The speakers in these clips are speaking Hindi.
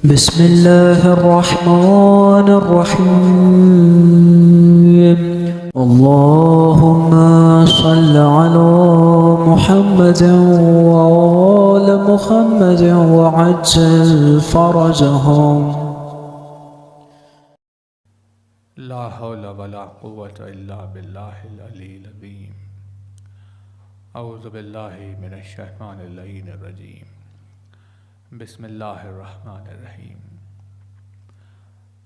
बिस्मिल्लाहिर्रहमानिर्रहीम। अल्लाहुम्मा सल्लि अला मुहम्मदिन व आलि मुहम्मदिन व अज्जिल फरजहुम। ला हौला वला कुव्वता इल्ला बिल्लाहिल अलील अज़ीम। औज़ु बिल्लाहि मिनश शैतानिर रजीम। बिस्मिल्लाहिर्रहमानिर्रहीम।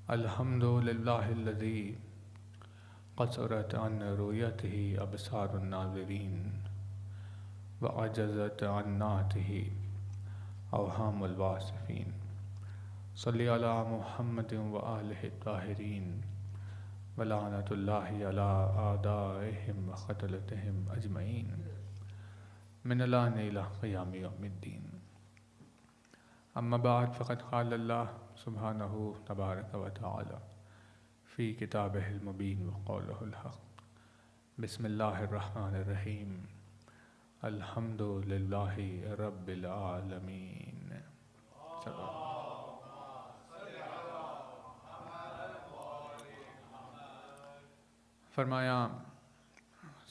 अल्हम्दुलिल्लाहिल्लज़ी क़सरत अन रुयतिही अबसारुन नाज़िरीन व अजज़त अन नातिही अवहामुल वासिफ़ीन। सल्लि अला मुहम्मदिन व आलिहि ताहिरीन व लानतुल्लाहि अला आदाइहिम व क़तलतिहिम अजमईन मिनल आन इला क़ियामि यौमिद्दीन। अम्मा बाद फ़क़द क़ालल्लाह सुब्हानहु तबारक व तआला फ़ी किताबिहिल मुबीन व क़ौलिहिल हक़। बिस्मिल्लाहिर्रहमानिर्रहीम। अल्हम्दुलिल्लाहि रब्बिल आलमीन। फरमाया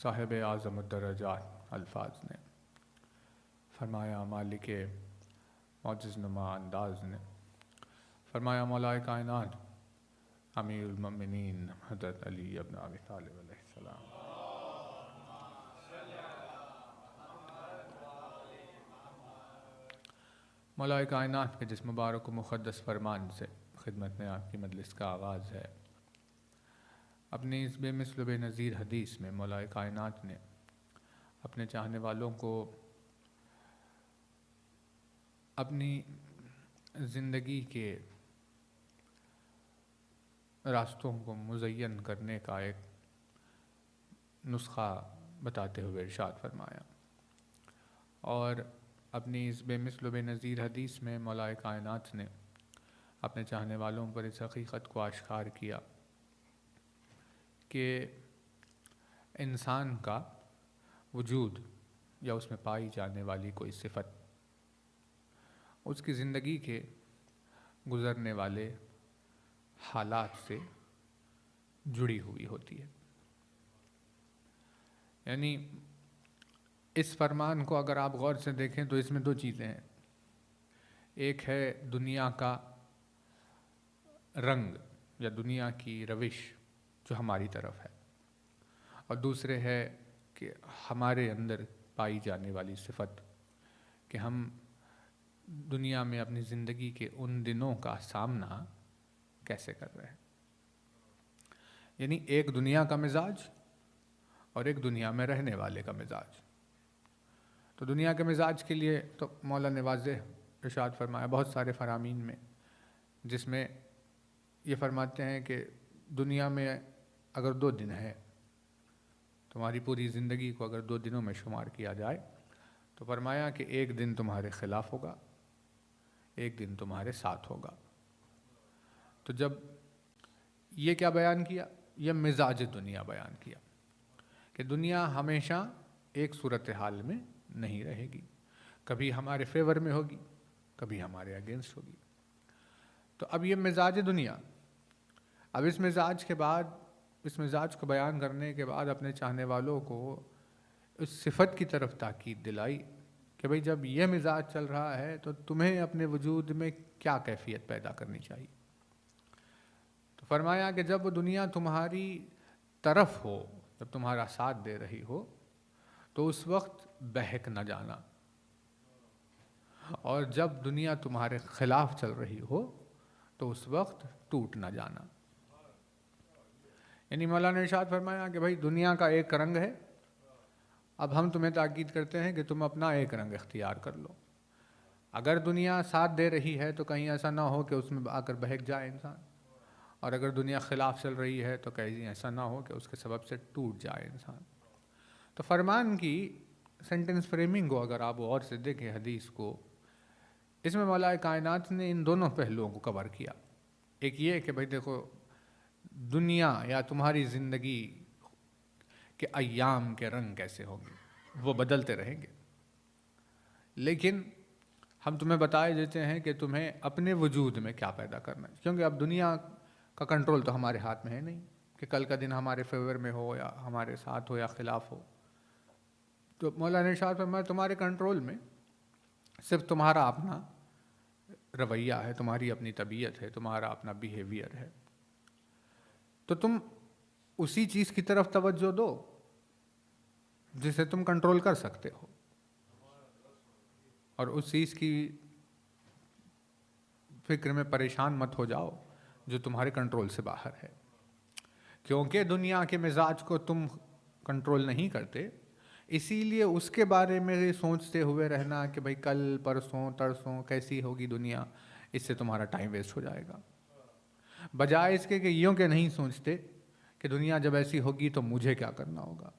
साहिब आज़मुद्दरजात अल्फाज ने, फरमाया मालिक मौजिज़ नुमा अंदाज़ ने, फरमाया मौलाए कायनात अमीरुल मोमिनीन हज़रत अली इब्न अबी तालिब अलैहिस्सलाम। मौलाए कायनात के जिस मुबारक व मुक़द्दस फरमान से खिदमत में आपकी मजलिस का आगाज़ है। अपनी इस बेमिसल बेनज़ीर हदीस में मौलाए कायनात ने अपने चाहने वालों को अपनी ज़िंदगी के रास्तों को मुज़य्यन करने का एक नुस्ख़ा बताते हुए इरशाद फरमाया। और अपनी इस बेमिसल बेनज़ीर हदीस में मौलाए कायनात ने अपने चाहने वालों पर इस हक़ीक़त को आश्कार किया कि इंसान का वजूद या उसमें पाई जाने वाली कोई सिफ़त उसकी ज़िंदगी के गुज़रने वाले हालात से जुड़ी हुई होती है। यानी इस फरमान को अगर आप गौर से देखें तो इसमें दो चीज़ें हैं। एक है दुनिया का रंग या दुनिया की रविश जो हमारी तरफ है, और दूसरे है कि हमारे अंदर पाई जाने वाली सिफ़त कि हम दुनिया में अपनी ज़िंदगी के उन दिनों का सामना कैसे कर रहे हैं। यानी एक दुनिया का मिजाज और एक दुनिया में रहने वाले का मिजाज। तो दुनिया के मिजाज के लिए तो मौला ने वाज़ेह इरशाद फरमाया बहुत सारे फरामीन में, जिसमें ये फरमाते हैं कि दुनिया में अगर 2 दिन है, तुम्हारी पूरी ज़िंदगी को अगर 2 दिनों में शुमार किया जाए तो फरमाया कि एक दिन तुम्हारे ख़िलाफ़ होगा, एक दिन तुम्हारे साथ होगा। तो जब ये क्या बयान किया, यह मिजाज दुनिया बयान किया कि दुनिया हमेशा एक सूरत हाल में नहीं रहेगी, कभी हमारे फेवर में होगी, कभी हमारे अगेंस्ट होगी। तो अब ये मिजाज दुनिया, अब इस मिजाज के बाद, इस मिजाज को बयान करने के बाद अपने चाहने वालों को उस सिफ़त की तरफ ताकीद दिलाई कि भाई जब यह मिजाज चल रहा है तो तुम्हें अपने वजूद में क्या कैफियत पैदा करनी चाहिए। तो फरमाया कि जब दुनिया तुम्हारी तरफ हो, जब तुम्हारा साथ दे रही हो, तो उस वक्त बहक न जाना, और जब दुनिया तुम्हारे ख़िलाफ़ चल रही हो तो उस वक्त टूट न जाना। यानी मौलाना ने इरशाद फरमाया कि भाई दुनिया का एक रंग है, अब हम तुम्हें ताकीद करते हैं कि तुम अपना एक रंग इख्तियार कर लो। अगर दुनिया साथ दे रही है तो कहीं ऐसा ना हो कि उसमें आकर बहक जाए इंसान, और अगर दुनिया ख़िलाफ़ चल रही है तो कहीं ऐसा ना हो कि उसके सबब से टूट जाए इंसान। तो फरमान की सेंटेंस फ्रेमिंग को अगर आप गौर से देखें हदीस को, इसमें मौलाए कायनात ने इन दोनों पहलुओं को कवर किया। एक ये कि भाई देखो, दुनिया या तुम्हारी ज़िंदगी के अय्याम के रंग कैसे होंगे, वो बदलते रहेंगे, लेकिन हम तुम्हें बताए देते हैं कि तुम्हें अपने वजूद में क्या पैदा करना है, क्योंकि अब दुनिया का कंट्रोल तो हमारे हाथ में है नहीं कि कल का दिन हमारे फेवर में हो या हमारे साथ हो या खिलाफ हो। तो मौलाना इरशाद फरमाया तुम्हारे कंट्रोल में सिर्फ तुम्हारा अपना रवैया है, तुम्हारी अपनी तबीयत है, तुम्हारा अपना बिहेवियर है। तो तुम उसी चीज़ की तरफ तवज्जो दो जिसे तुम कंट्रोल कर सकते हो, और उस चीज़ की फिक्र में परेशान मत हो जाओ जो तुम्हारे कंट्रोल से बाहर है, क्योंकि दुनिया के मिजाज को तुम कंट्रोल नहीं करते। इसीलिए उसके बारे में सोचते हुए रहना कि भाई कल परसों तरसों कैसी होगी दुनिया, इससे तुम्हारा टाइम वेस्ट हो जाएगा। बजाय इसके कि यूँ के नहीं सोचते कि दुनिया जब ऐसी होगी तो मुझे क्या करना होगा,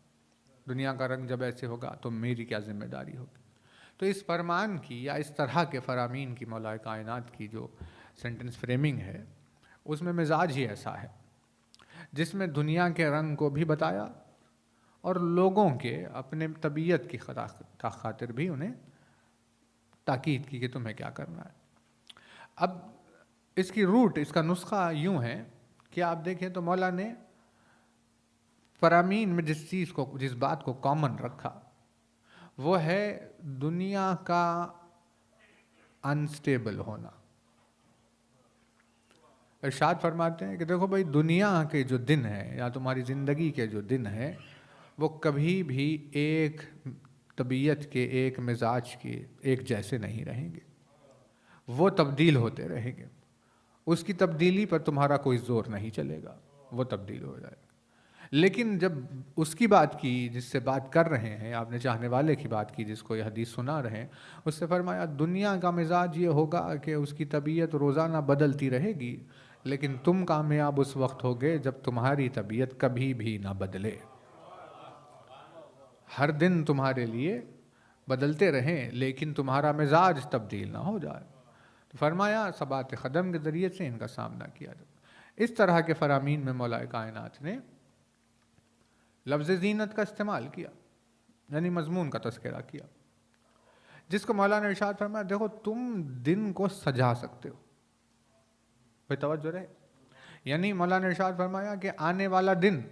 दुनिया का रंग जब ऐसे होगा तो मेरी क्या जिम्मेदारी होगी। तो इस फरमान की या इस तरह के फरामीन की मौलाए कायनात की जो सेंटेंस फ्रेमिंग है, उसमें मिजाज ही ऐसा है जिसमें दुनिया के रंग को भी बताया और लोगों के अपने तबीयत की खातिर भी उन्हें ताकीद की कि तुम्हें क्या करना है। अब इसकी रूट, इसका नुस्खा यूँ है कि आप देखें तो मौला ने फरामीन में जिस बात को कॉमन रखा वो है दुनिया का अनस्टेबल होना। इरशाद फरमाते हैं कि देखो भाई, दुनिया के जो दिन है या तुम्हारी ज़िंदगी के जो दिन है वो कभी भी एक तबीयत के, एक मिजाज के एक जैसे नहीं रहेंगे, वो तब्दील होते रहेंगे। उसकी तब्दीली पर तुम्हारा कोई ज़ोर नहीं चलेगा, वो तब्दील हो जाएगा। लेकिन जब उसकी बात की जिससे बात कर रहे हैं, आपने चाहने वाले की बात की जिसको ये हदीस सुना रहे हैं, उससे फरमाया दुनिया का मिजाज ये होगा कि उसकी तबीयत रोज़ाना बदलती रहेगी, लेकिन तुम कामयाब उस वक्त होगे जब तुम्हारी तबीयत कभी भी ना बदले। हर दिन तुम्हारे लिए बदलते रहें लेकिन तुम्हारा मिजाज तब्दील ना हो जाए। तो फरमाया सबात क़दम के ज़रिए से इनका सामना किया जाए। इस तरह के फरामीन में मौलाए कायनात ने लफ्ज़ ज़ीनत का इस्तेमाल किया, यानी मजमून का तज़किरा किया, जिसको मौलाना इरशाद फरमाया देखो तुम दिन को सजा सकते हो। भाई तवज्जो रहे, यानी मौलाना इरशाद फरमाया कि आने वाला दिन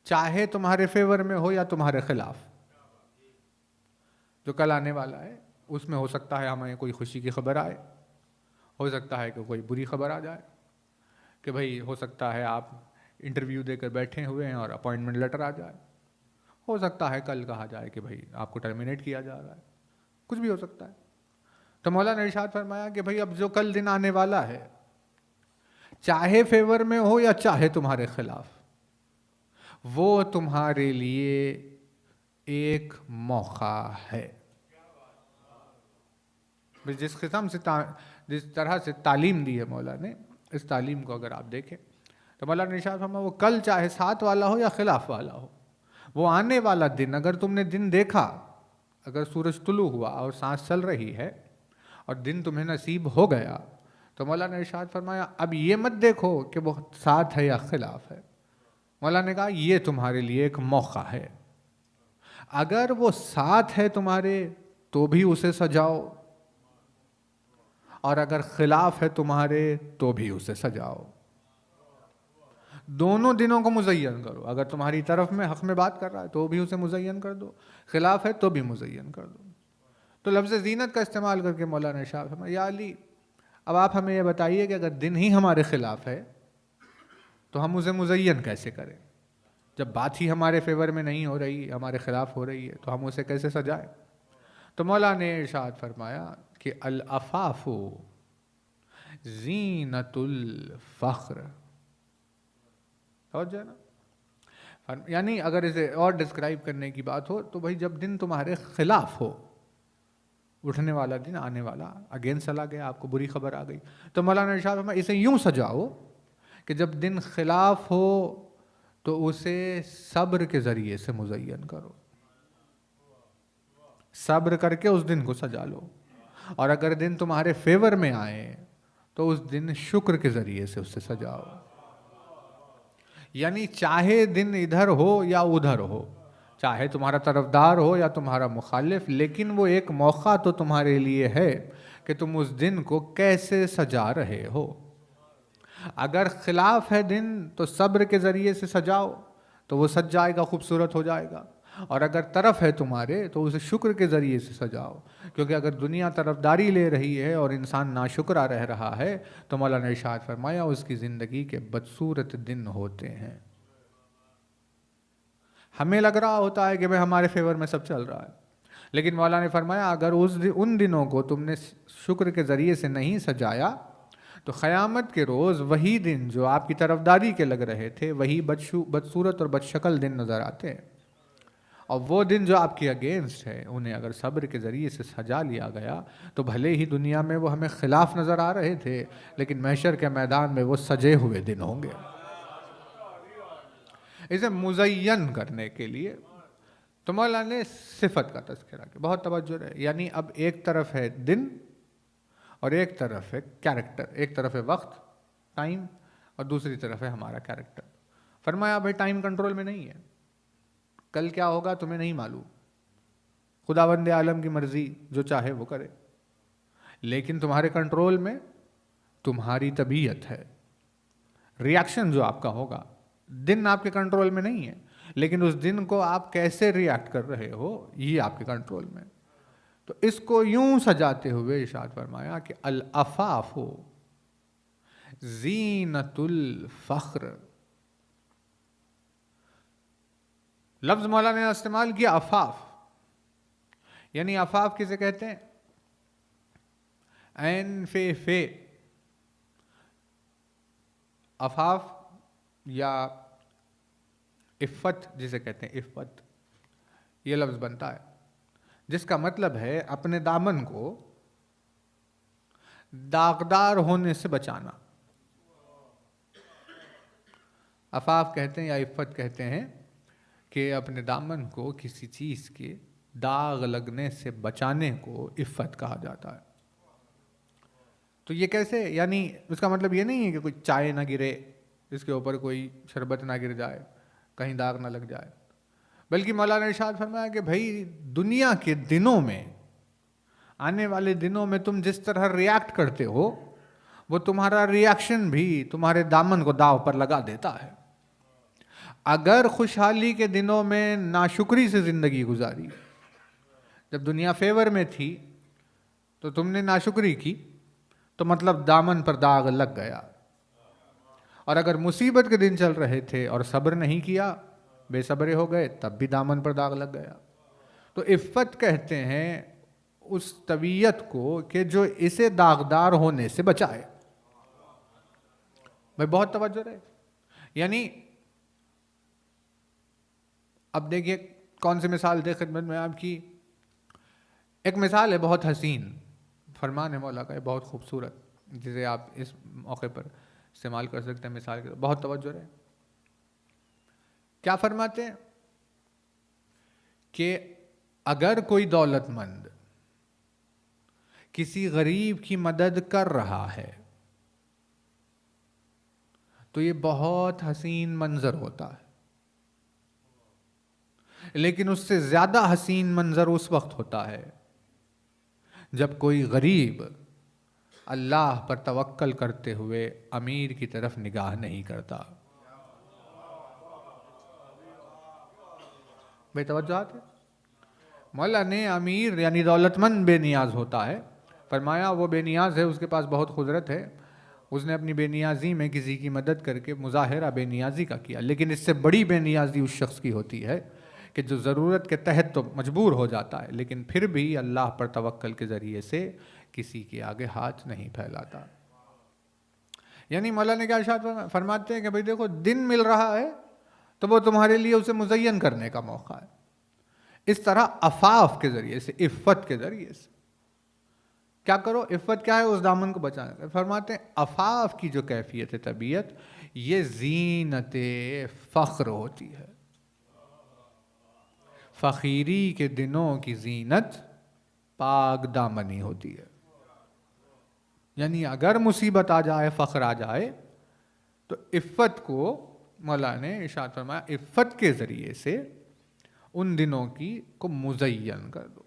चाहे तुम्हारे फेवर में हो या तुम्हारे खिलाफ, जो कल आने वाला है उसमें हो सकता है हमें कोई खुशी की खबर आए, हो सकता है कि कोई बुरी खबर आ जाए कि भाई हो सकता है आप इंटरव्यू देकर बैठे हुए हैं और अपॉइंटमेंट लेटर आ जाए, हो सकता है कल कहा जाए कि भाई आपको टर्मिनेट किया जा रहा है, कुछ भी हो सकता है। तो मौलाना इरशाद फरमाया कि भाई अब जो कल दिन आने वाला है, चाहे फेवर में हो या चाहे तुम्हारे खिलाफ, वो तुम्हारे लिए एक मौका है। जिस किस्म से जिस तरह से तालीम दी है मौला ने, इस तालीम को अगर आप देखें तो मौला ने इरशाद फरमाया वो कल चाहे साथ वाला हो या खिलाफ वाला हो, वो आने वाला दिन अगर तुमने दिन देखा, अगर सूरज तुलू हुआ और सांस चल रही है और दिन तुम्हें नसीब हो गया, तो मौला ने इरशाद फरमाया अब ये मत देखो कि वो साथ है या खिलाफ है। मौला ने कहा ये तुम्हारे लिए एक मौका है, अगर वो साथ है तुम्हारे तो भी उसे सजाओ, और अगर खिलाफ है तुम्हारे तो भी उसे सजाओ। दोनों दिनों को मुज़य्यन करो, अगर तुम्हारी तरफ में हक़ में बात कर रहा है तो भी उसे मुज़य्यन कर दो, खिलाफ है तो भी मुज़य्यन कर दो। तो लफ्ज़ ज़ीनत का इस्तेमाल करके मौलाना इरशाद फरमाया या अली, अब आप हमें ये बताइए कि अगर दिन ही हमारे खिलाफ है तो हम उसे मुज़य्यन कैसे करें? जब बात ही हमारे फेवर में नहीं हो रही, हमारे खिलाफ हो रही है, तो हम उसे कैसे सजाएं? तो मौला ने इरशाद फरमाया कि अल अफ़ाफ़ु ज़ीनतुल फ़ख्र। समझ ना, यानी अगर इसे और डिस्क्राइब करने की बात हो तो भाई जब दिन तुम्हारे खिलाफ हो, उठने वाला दिन आने वाला, अगेंस्ट चला गया, आपको बुरी खबर आ गई, तो मौलाना इरशाद फरमाया इसे यूं सजाओ कि जब दिन खिलाफ हो तो उसे सब्र के ज़रिए से मुज़य्यन करो, सब्र करके उस दिन को सजा लो, और अगर दिन तुम्हारे फेवर में आए तो उस दिन शुक्र के ज़रिए से उससे सजाओ। यानी चाहे दिन इधर हो या उधर हो, चाहे तुम्हारा तरफदार हो या तुम्हारा मुखालिफ, लेकिन वो एक मौका तो तुम्हारे लिए है कि तुम उस दिन को कैसे सजा रहे हो। अगर खिलाफ है दिन तो सब्र के ज़रिए से सजाओ तो वो सज जाएगा, खूबसूरत हो जाएगा। और अगर तरफ है तुम्हारे तो उसे शुक्र के ज़रिए से सजाओ, क्योंकि अगर दुनिया तरफदारी ले रही है और इंसान नाशुक्रा रह रहा है तो मौलाना ने इरशाद फरमाया उसकी ज़िंदगी के बदसूरत दिन होते हैं। हमें लग रहा होता है कि भाई हमारे फेवर में सब चल रहा है, लेकिन मौलाना ने फरमाया अगर उन दिनों को तुमने शुक्र के ज़रिए से नहीं सजाया तो क़यामत के रोज़ वही दिन जो आपकी तरफदारी के लग रहे थे वही बदसूरत और बदशक्ल दिन नज़र आते हैं। और वो दिन जो आपके अगेंस्ट है उन्हें अगर सब्र के ज़रिए से सजा लिया गया तो भले ही दुनिया में वो हमें ख़िलाफ़ नज़र आ रहे थे, लेकिन महशर के मैदान में वो सजे हुए दिन होंगे। इसे मुज़य्यन करने के लिए तो मौलाना ने सिफत का तज़किरा किया, बहुत तवज्जो है। यानी अब एक तरफ है दिन और एक तरफ है कैरेक्टर, एक तरफ है वक्त टाइम और दूसरी तरफ है हमारा कैरेक्टर। फरमाया भाई टाइम कंट्रोल में नहीं है, कल क्या होगा तुम्हें नहीं मालूम, खुदावंद आलम की मर्जी जो चाहे वो करे, लेकिन तुम्हारे कंट्रोल में तुम्हारी तबीयत है, रिएक्शन जो आपका होगा। दिन आपके कंट्रोल में नहीं है, लेकिन उस दिन को आप कैसे रिएक्ट कर रहे हो ये आपके कंट्रोल में। तो इसको यूं सजाते हुए इरशाद फरमाया कि अल अफ़ाफ़ु ज़ीनतुल फ़ख्र। लफ्ज़ मौलाना ने इस्तेमाल किया अफ़ाफ़, यानी अफ़ाफ़ किसे कहते हैं? ऐन फे अफ़ाफ़ या इफ़्फ़त जिसे कहते हैं, इफ़्फ़त ये लफ्ज़ बनता है जिसका मतलब है अपने दामन को दागदार होने से बचाना। अफ़ाफ़ कहते हैं या इफ़्फ़त कहते हैं कि अपने दामन को किसी चीज़ के दाग लगने से बचाने को इफ़्फ़त कहा जाता है। तो ये कैसे, यानी उसका मतलब ये नहीं है कि कोई चाय ना गिरे, इसके ऊपर कोई शरबत ना गिर जाए, कहीं दाग ना लग जाए, बल्कि मौलाना ने इरशाद फरमाया कि भाई दुनिया के दिनों में, आने वाले दिनों में तुम जिस तरह रिएक्ट करते हो वो तुम्हारा रिएक्शन भी तुम्हारे दामन को दाव पर लगा देता है। अगर खुशहाली के दिनों में नाशुक्री से ज़िंदगी गुजारी, जब दुनिया फेवर में थी तो तुमने नाशुक्री की तो मतलब दामन पर दाग लग गया, और अगर मुसीबत के दिन चल रहे थे और सब्र नहीं किया, बेसब्रे हो गए, तब भी दामन पर दाग लग गया। तो इफ़्फ़त कहते हैं उस तबीयत को कि जो इसे दागदार होने से बचाए। भाई बहुत तवज्जो रहे। यानी अब देखिए कौन सी मिसाल दे खिदमत में आपकी। एक मिसाल है बहुत हसीन, फरमान है मौला का बहुत खूबसूरत, जिसे आप इस मौके पर इस्तेमाल कर सकते हैं मिसाल के। बहुत तवज्जो रहे। क्या फरमाते हैं कि अगर कोई दौलतमंद किसी गरीब की मदद कर रहा है तो ये बहुत हसीन मंजर होता है, लेकिन उससे ज्यादा हसीन मंजर उस वक्त होता है जब कोई गरीब अल्लाह पर तवक्कल करते हुए अमीर की तरफ निगाह नहीं करता। भाई तवज्जो। मौला ने अमीर यानी दौलतमंद बेनियाज होता है, फरमाया वो बेनियाज है, उसके पास बहुत कुदरत है, उसने अपनी बेनियाजी में किसी की मदद करके मुजाहिरा बेनियाजी का किया, लेकिन इससे बड़ी बेनियाजी उस शख्स की होती है कि जो ज़रूरत के तहत तो मजबूर हो जाता है लेकिन फिर भी अल्लाह पर तवक्कल के ज़रिए से किसी के आगे हाथ नहीं फैलाता। यानी मौला ने क्या इरशाद फरमाते हैं कि भाई देखो दिन मिल रहा है तो वो तुम्हारे लिए उसे मुज़य्यन करने का मौका है। इस तरह अफ़ाफ़ के ज़रिए से, इफ़्फ़त के ज़रिए से क्या करो। इफ़्फ़त क्या है? उस दामन को बचाने का। फरमाते हैं अफ़ाफ़ की जो कैफियत है तबीयत, ये ज़ीनत फ़ख्र होती है। फ़कीरी के दिनों की ज़ीनत पाक दामनी होती है। यानी अगर मुसीबत आ जाए, फ़ख्र आ जाए तो इफ़्फ़त को मौला ने इरशाद फरमाया इफ़्फ़त के ज़रिए से उन दिनों की को मुज़य्यन कर दो।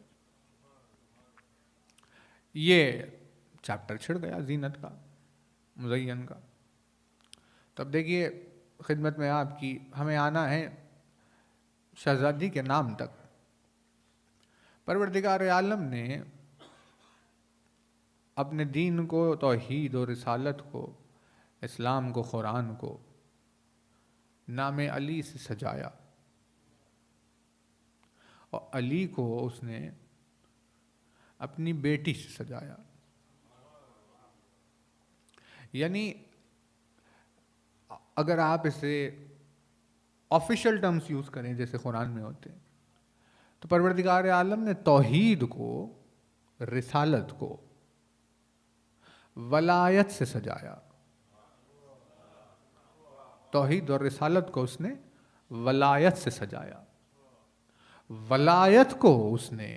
ये चैप्टर छिड़ गया जीनत का, मुज़य्यन का। तब देखिए खिदमत में आपकी, हमें आना है शहज़ादी के नाम तक। परवरदिगार आलम ने अपने दीन को, तौहीद और रिसालत को, इस्लाम को, कुरान को नाम अली से सजाया, और अली को उसने अपनी बेटी से सजाया। यानी अगर आप इसे ऑफिशियल टर्म्स यूज करें जैसे कुरान में होते हैं, तो परवरदिगार आलम ने तौहीद को, रिसालत को वलायत से सजाया। तौहीद और रिसालत को उसने वलायत से सजाया। वलायत को उसने,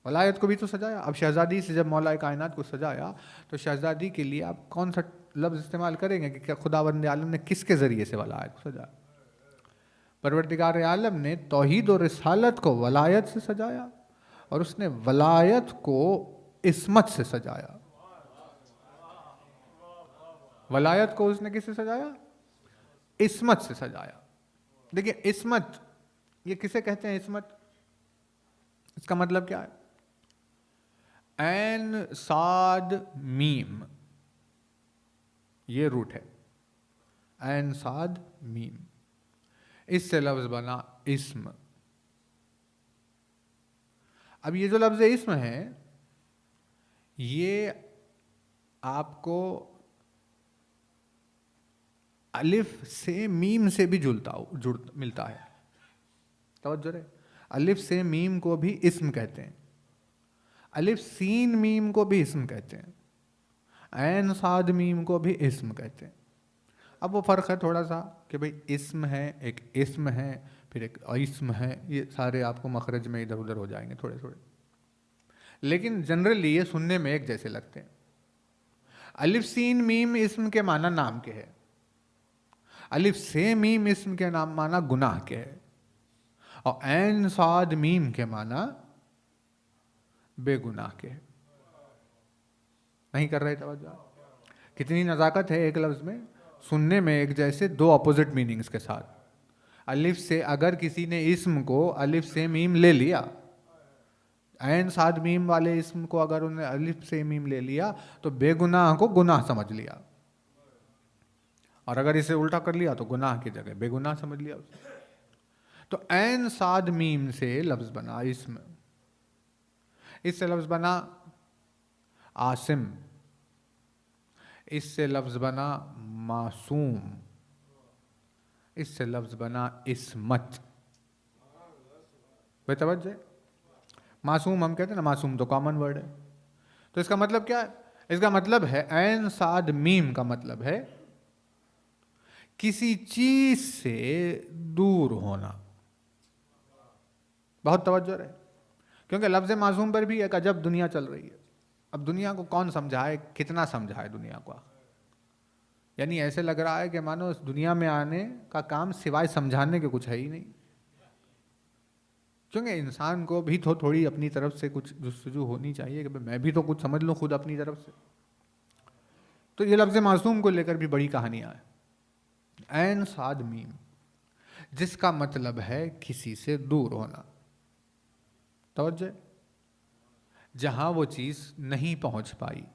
वलायत को भी तो सजाया। अब शहजादी से जब मौला कायनात को सजाया, तो शहजादी के लिए आप कौन सा लफ्ज़ इस्तेमाल करेंगे कि क्या खुदावंद आलम ने किसके ज़रिए से वलायत को सजाया? परवरदिगार आलम ने तौहीद और रिसालत को वलायत से सजाया, और उसने वलायत को इस्मत से सजाया। वलायत को उसने किससे सजाया? इस्मत से सजाया। देखिए इस्मत, ये किसे कहते हैं इस्मत? इसका मतलब क्या है? ऐन साद मीम, ये रूट है, ऐन साद मीम, इससे लफ्ज बना इस्म। अब ये जो लफ्ज इस्म है, ये आपको अलिफ से मीम से भी जुड़ मिलता है। तवज्जो रहे, अलिफ से मीम को भी इस्म कहते हैं, अलिफ सीन मीम को भी इस्म कहते हैं, ऐन साद मीम को भी इस्म कहते हैं। अब वो फ़र्क है थोड़ा सा कि भाई इस्म है, एक इस्म है, फिर एक इस्म है, ये सारे आपको मखरज में इधर उधर हो जाएंगे थोड़े थोड़े, लेकिन जनरली ये सुनने में एक जैसे लगते हैं। अलिफ सीन मीम इस्म के माना नाम के है, अलिफ से मीम इस्म के नाम माना गुनाह के है, और ऐन साद मीम के माना बेगुनाह के है। नहीं कर रहे तवज्जो? कितनी नज़ाकत है एक लफ्ज़ में, सुनने में एक जैसे, दो अपोजिट मीनिंग्स के साथ। अलिफ से अगर किसी ने इस्म को अलिफ से मीम ले लिया, ऐन साद मीम वाले इस्म को अगर उन्हें अलिफ से मीम ले लिया, तो बेगुनाह को गुनाह समझ लिया, और अगर इसे उल्टा कर लिया तो गुनाह की जगह बेगुनाह समझ लिया उसे। तो ऐन साद मीम से लफ्ज़ बना इस्म, इससे लफ्ज़ बना आसिम, इससे लफ्ज़ बना मासूम, इससे लफ्ज़ बना इस्मत। बेतवज्जो, मासूम हम कहते हैं ना, मासूम तो कॉमन वर्ड है। तो इसका मतलब क्या है? इसका मतलब है ऐन साद मीम का मतलब है किसी चीज से दूर होना। बहुत तवज्जो रहे, क्योंकि लफ्ज़ मासूम पर भी एक अजब दुनिया चल रही है। अब दुनिया को कौन समझाए, कितना समझाए दुनिया को? यानी ऐसे लग रहा है कि मानो इस दुनिया में आने का काम सिवाय समझाने के कुछ है ही नहीं। क्योंकि इंसान को भी तो थोड़ी अपनी तरफ से कुछ जुस्तजू होनी चाहिए कि मैं भी तो कुछ समझ लूँ खुद अपनी तरफ से। तो ये लफ्ज़ मासूम को लेकर भी बड़ी कहानियाँ हैं। ऐन साद मीम, जिसका मतलब है किसी से दूर होना। तवज्जो, जहाँ वो चीज़ नहीं पहुँच पाई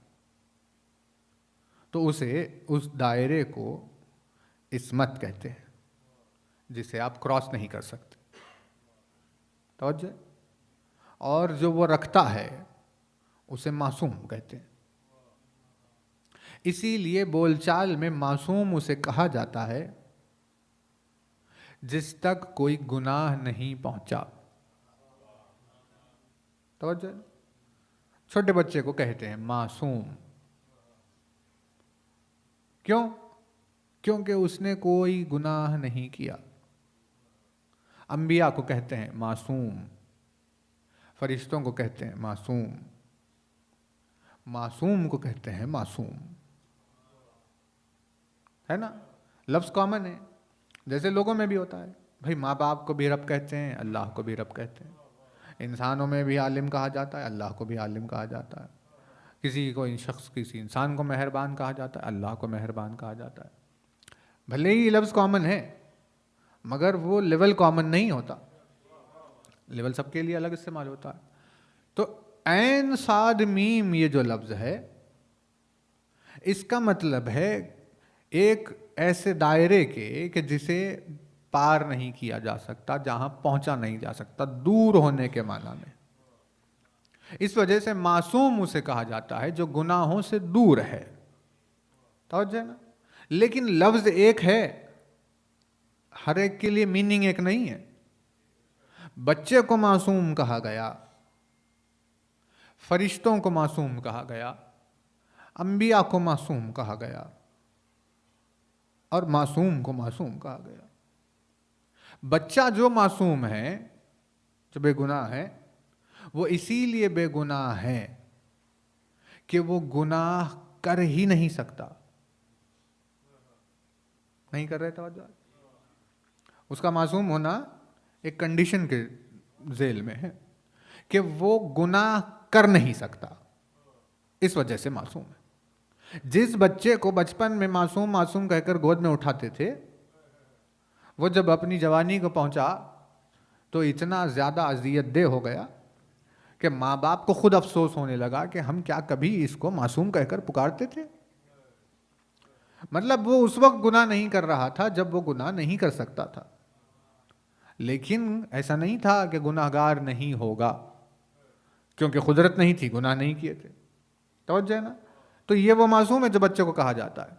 तो उसे, उस दायरे को इस्मत कहते हैं, जिसे आप क्रॉस नहीं कर सकते। तवज्जो, और जो वो रखता है उसे मासूम कहते हैं। इसीलिए बोलचाल में मासूम उसे कहा जाता है जिस तक कोई गुनाह नहीं पहुंचा। तवज्जो, छोटे बच्चे को कहते हैं मासूम। क्यों? क्योंकि उसने कोई गुनाह नहीं किया। अंबिया को कहते हैं मासूम, फरिश्तों को कहते हैं मासूम, मासूम को कहते हैं मासूम। है ना? लफ्ज़ कॉमन है, जैसे लोगों में भी होता है। भाई माँ बाप को भी रब कहते हैं, अल्लाह को भी रब कहते हैं। इंसानों में भी आलिम कहा जाता है, अल्लाह को भी आलिम कहा जाता है। किसी को शख्स, किसी इंसान को मेहरबान कहा जाता है, अल्लाह को मेहरबान कहा जाता है। भले ही लफ्ज़ कॉमन है मगर वो लेवल कॉमन नहीं होता, लेवल सबके लिए अलग इस्तेमाल होता है। तो ऐन साद मीम ये जो लफ्ज़ है, इसका मतलब है एक ऐसे दायरे के कि जिसे पार नहीं किया जा सकता, जहां पहुंचा नहीं जा सकता, दूर होने के माना में। इस वजह से मासूम उसे कहा जाता है जो गुनाहों से दूर है, तवज्जो है ना। लेकिन लफ्ज एक है, हर एक के लिए मीनिंग एक नहीं है। बच्चे को मासूम कहा गया, फरिश्तों को मासूम कहा गया, अंबिया को मासूम कहा गया और मासूम को मासूम कहा गया। बच्चा जो मासूम है, जो बेगुनाह है, वो इसीलिए बेगुनाह है कि वो गुनाह कर ही नहीं सकता। नहीं कर रहे तवज्जो। उसका मासूम होना एक कंडीशन के जेल में है कि वो गुनाह कर नहीं सकता, इस वजह से मासूम है। जिस बच्चे को बचपन में मासूम मासूम कहकर गोद में उठाते थे, वो जब अपनी जवानी को पहुंचा तो इतना ज़्यादा अजियत दे हो गया कि माँ बाप को खुद अफसोस होने लगा कि हम क्या कभी इसको मासूम कहकर पुकारते थे। मतलब वो उस वक्त गुनाह नहीं कर रहा था जब वो गुनाह नहीं कर सकता था, लेकिन ऐसा नहीं था कि गुनाहगार नहीं होगा, क्योंकि कुदरत नहीं थी, गुनाह नहीं किए थे। तवज्जो है ना। तो ये वो मासूम है जो बच्चे को कहा जाता है।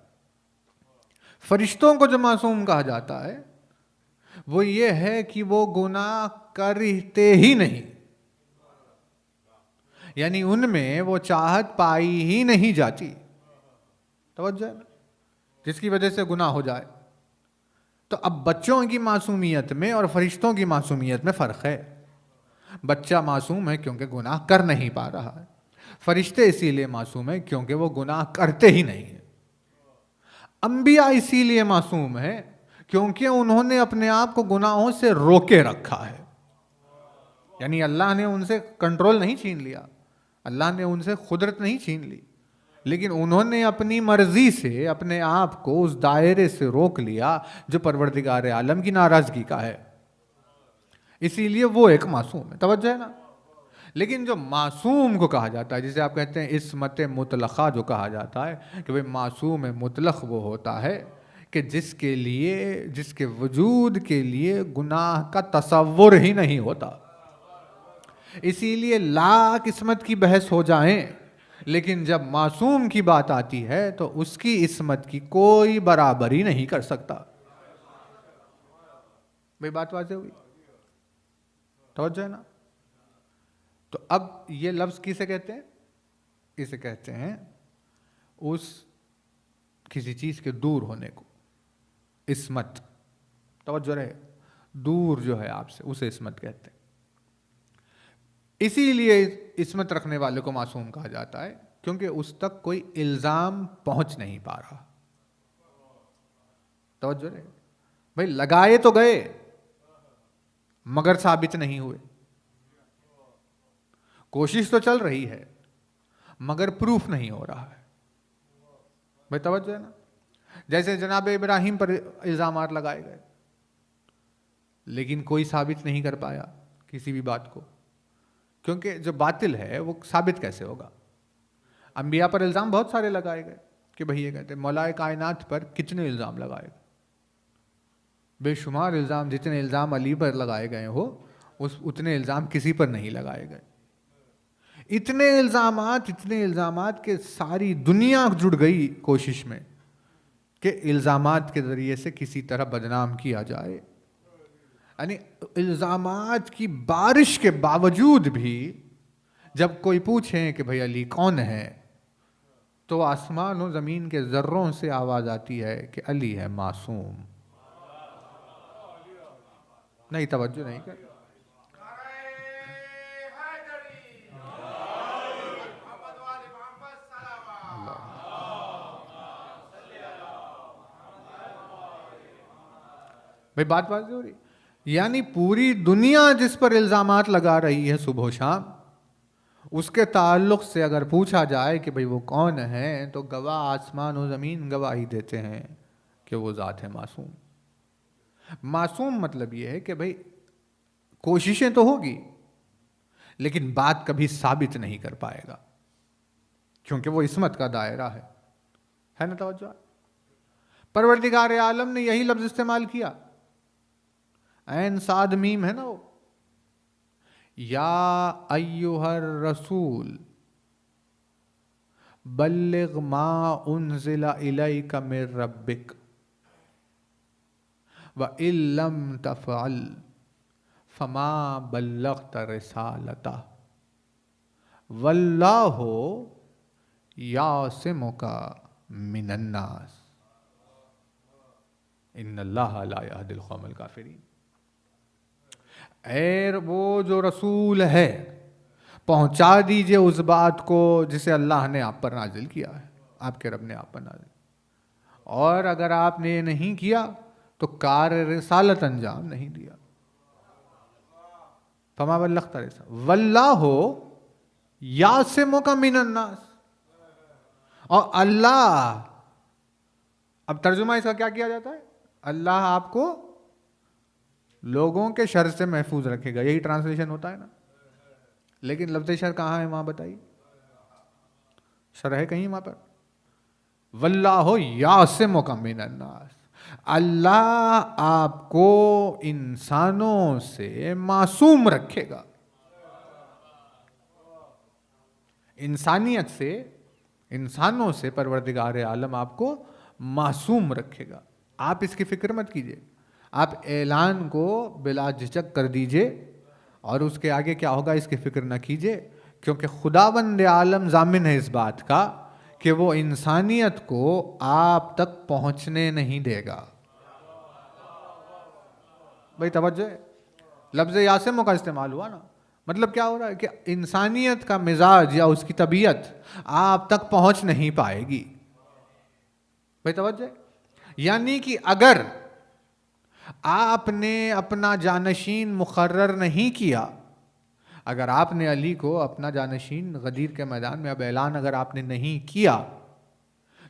फरिश्तों को जो मासूम कहा जाता है वो ये है कि वो गुनाह करते ही नहीं, यानी उनमें वो चाहत पाई ही नहीं जाती। तवज्जो है ना, जिसकी वजह से गुनाह हो जाए। तो अब बच्चों की मासूमियत में और फरिश्तों की मासूमियत में फ़र्क है। बच्चा मासूम है क्योंकि गुनाह कर नहीं पा रहा है, फरिश्ते इसीलिए मासूम है क्योंकि वो गुनाह करते ही नहीं है। अंबिया इसीलिए मासूम है क्योंकि उन्होंने अपने आप को गुनाहों से रोके रखा है, यानी अल्लाह ने उनसे कंट्रोल नहीं छीन लिया, अल्लाह ने उनसे कुदरत नहीं छीन ली, लेकिन उन्होंने अपनी मर्जी से अपने आप को उस दायरे से रोक लिया जो परवरदिगार आलम की नाराजगी का है। इसीलिए वो एक मासूम है। तवज्जो है ना। लेकिन जो मासूम को कहा जाता है, जिसे आप कहते हैं इस्मत मुतलक़ा जो कहा जाता है कि भाई मासूम मुतलक़ वो होता है कि जिसके लिए, जिसके वजूद के लिए गुनाह का तसव्वुर ही नहीं होता। इसीलिए लाख इस्मत की बहस हो जाएं, लेकिन जब मासूम की बात आती है तो उसकी इस्मत की कोई बराबरी नहीं कर सकता। भाई बात वाज़ेह हुई, तवज्जो है ना। तो अब ये लफ्ज़ किसे कहते हैं? इसे कहते हैं उस किसी चीज़ के दूर होने को, इस्मत। तवज्जो रहे, दूर जो है आपसे, उसे इस्मत कहते हैं। इसीलिए इस्मत रखने वाले को मासूम कहा जाता है क्योंकि उस तक कोई इल्ज़ाम पहुंच नहीं पा रहा। तवज्जो रहे भाई, लगाए तो गए मगर साबित नहीं हुए, कोशिश तो चल रही है मगर प्रूफ नहीं हो रहा है। भाई तवज्जो है ना। जैसे जनाब इब्राहिम पर इल्ज़ामात लगाए गए लेकिन कोई साबित नहीं कर पाया किसी भी बात को, क्योंकि जो बातिल है वो साबित कैसे होगा। अंबिया पर इल्ज़ाम बहुत सारे लगाए गए कि भाई ये कहते हैं मौलाए कायनात पर कितने इल्ज़ाम लगाए गए, बेशुमार इल्ज़ाम। जितने इल्ज़ाम अली पर लगाए गए हो उतने इल्ज़ाम किसी पर नहीं लगाए गए। इतने इल्ज़ामात के सारी दुनिया जुड़ गई कोशिश में कि इल्ज़ामात के ज़रिए से किसी तरह बदनाम किया जाए। यानी इल्ज़ामात की बारिश के बावजूद भी जब कोई पूछे कि भाई अली कौन है, तो आसमान और ज़मीन के ज़र्रों से आवाज़ आती है कि अली है मासूम। नहीं, तवज्जो नहीं कर। भाई बात हो रही। यानी पूरी दुनिया जिस पर इल्जामात लगा रही है सुबह शाम, उसके ताल्लुक से अगर पूछा जाए कि भाई वो कौन है, तो गवाह आसमान और ज़मीन गवाही देते हैं कि वो ज़ात है मासूम। मासूम मतलब ये है कि भाई कोशिशें तो होगी लेकिन बात कभी साबित नहीं कर पाएगा, क्योंकि वो इस्मत का दायरा है ना तवज्जो। परवरदिगार आलम ने यही लफ्ज इस्तेमाल किया, ऐन साद मीम है ना वो, या अय्युहर रसूल बल्लिग मा उन्ज़िला इलैका मिर रब्बिक व इल्लम तफ़अल फमा बल्लग़त रिसालता वल्लाहु यासिमुका मिनन्नास इन्नल्लाहा ला यहदिल क़ौमल काफ़िरीन। ऐर वो जो रसूल है, पहुंचा दीजिए उस बात को जिसे अल्लाह ने आप पर नाजिल किया है, आपके रब ने आप पर नाजिल, और अगर आपने ये नहीं किया तो कार्य रिसालत अंजाम नहीं दिया। फमा बल्लग़त रिसालता वल्लाहु यासिमुका मिनन्नास, और अल्लाह, अब तर्जुमा इसका क्या किया जाता है, अल्लाह आपको लोगों के शर से महफूज रखेगा, यही ट्रांसलेशन होता है ना। लेकिन लफ्ज़ शर कहाँ है वहां बताइए, शर है कहीं वहां पर? वल्लाहु यासिमुका मिनन्नास, अल्लाह आपको इंसानों से मासूम रखेगा, इंसानियत से, इंसानों से परवरदिगार आलम आपको मासूम रखेगा। आप इसकी फिक्र मत कीजिए, आप ऐलान को बिला झिझक कर दीजिए, और उसके आगे क्या होगा इसकी फिक्र न कीजिए, क्योंकि खुदावंद आलम जामिन है इस बात का कि वो इंसानियत को आप तक पहुंचने नहीं देगा। भाई तवज्जो है, लफ्ज़ यासिमों का इस्तेमाल हुआ ना, मतलब क्या हो रहा है कि इंसानियत का मिजाज या उसकी तबीयत आप तक पहुंच नहीं पाएगी। भाई तवज्जो है, यानी कि अगर आपने अपना जानशीन मुकर्रर नहीं किया, अगर आपने अली को अपना जानशीन गदीर के मैदान में अब ऐलान अगर आपने नहीं किया,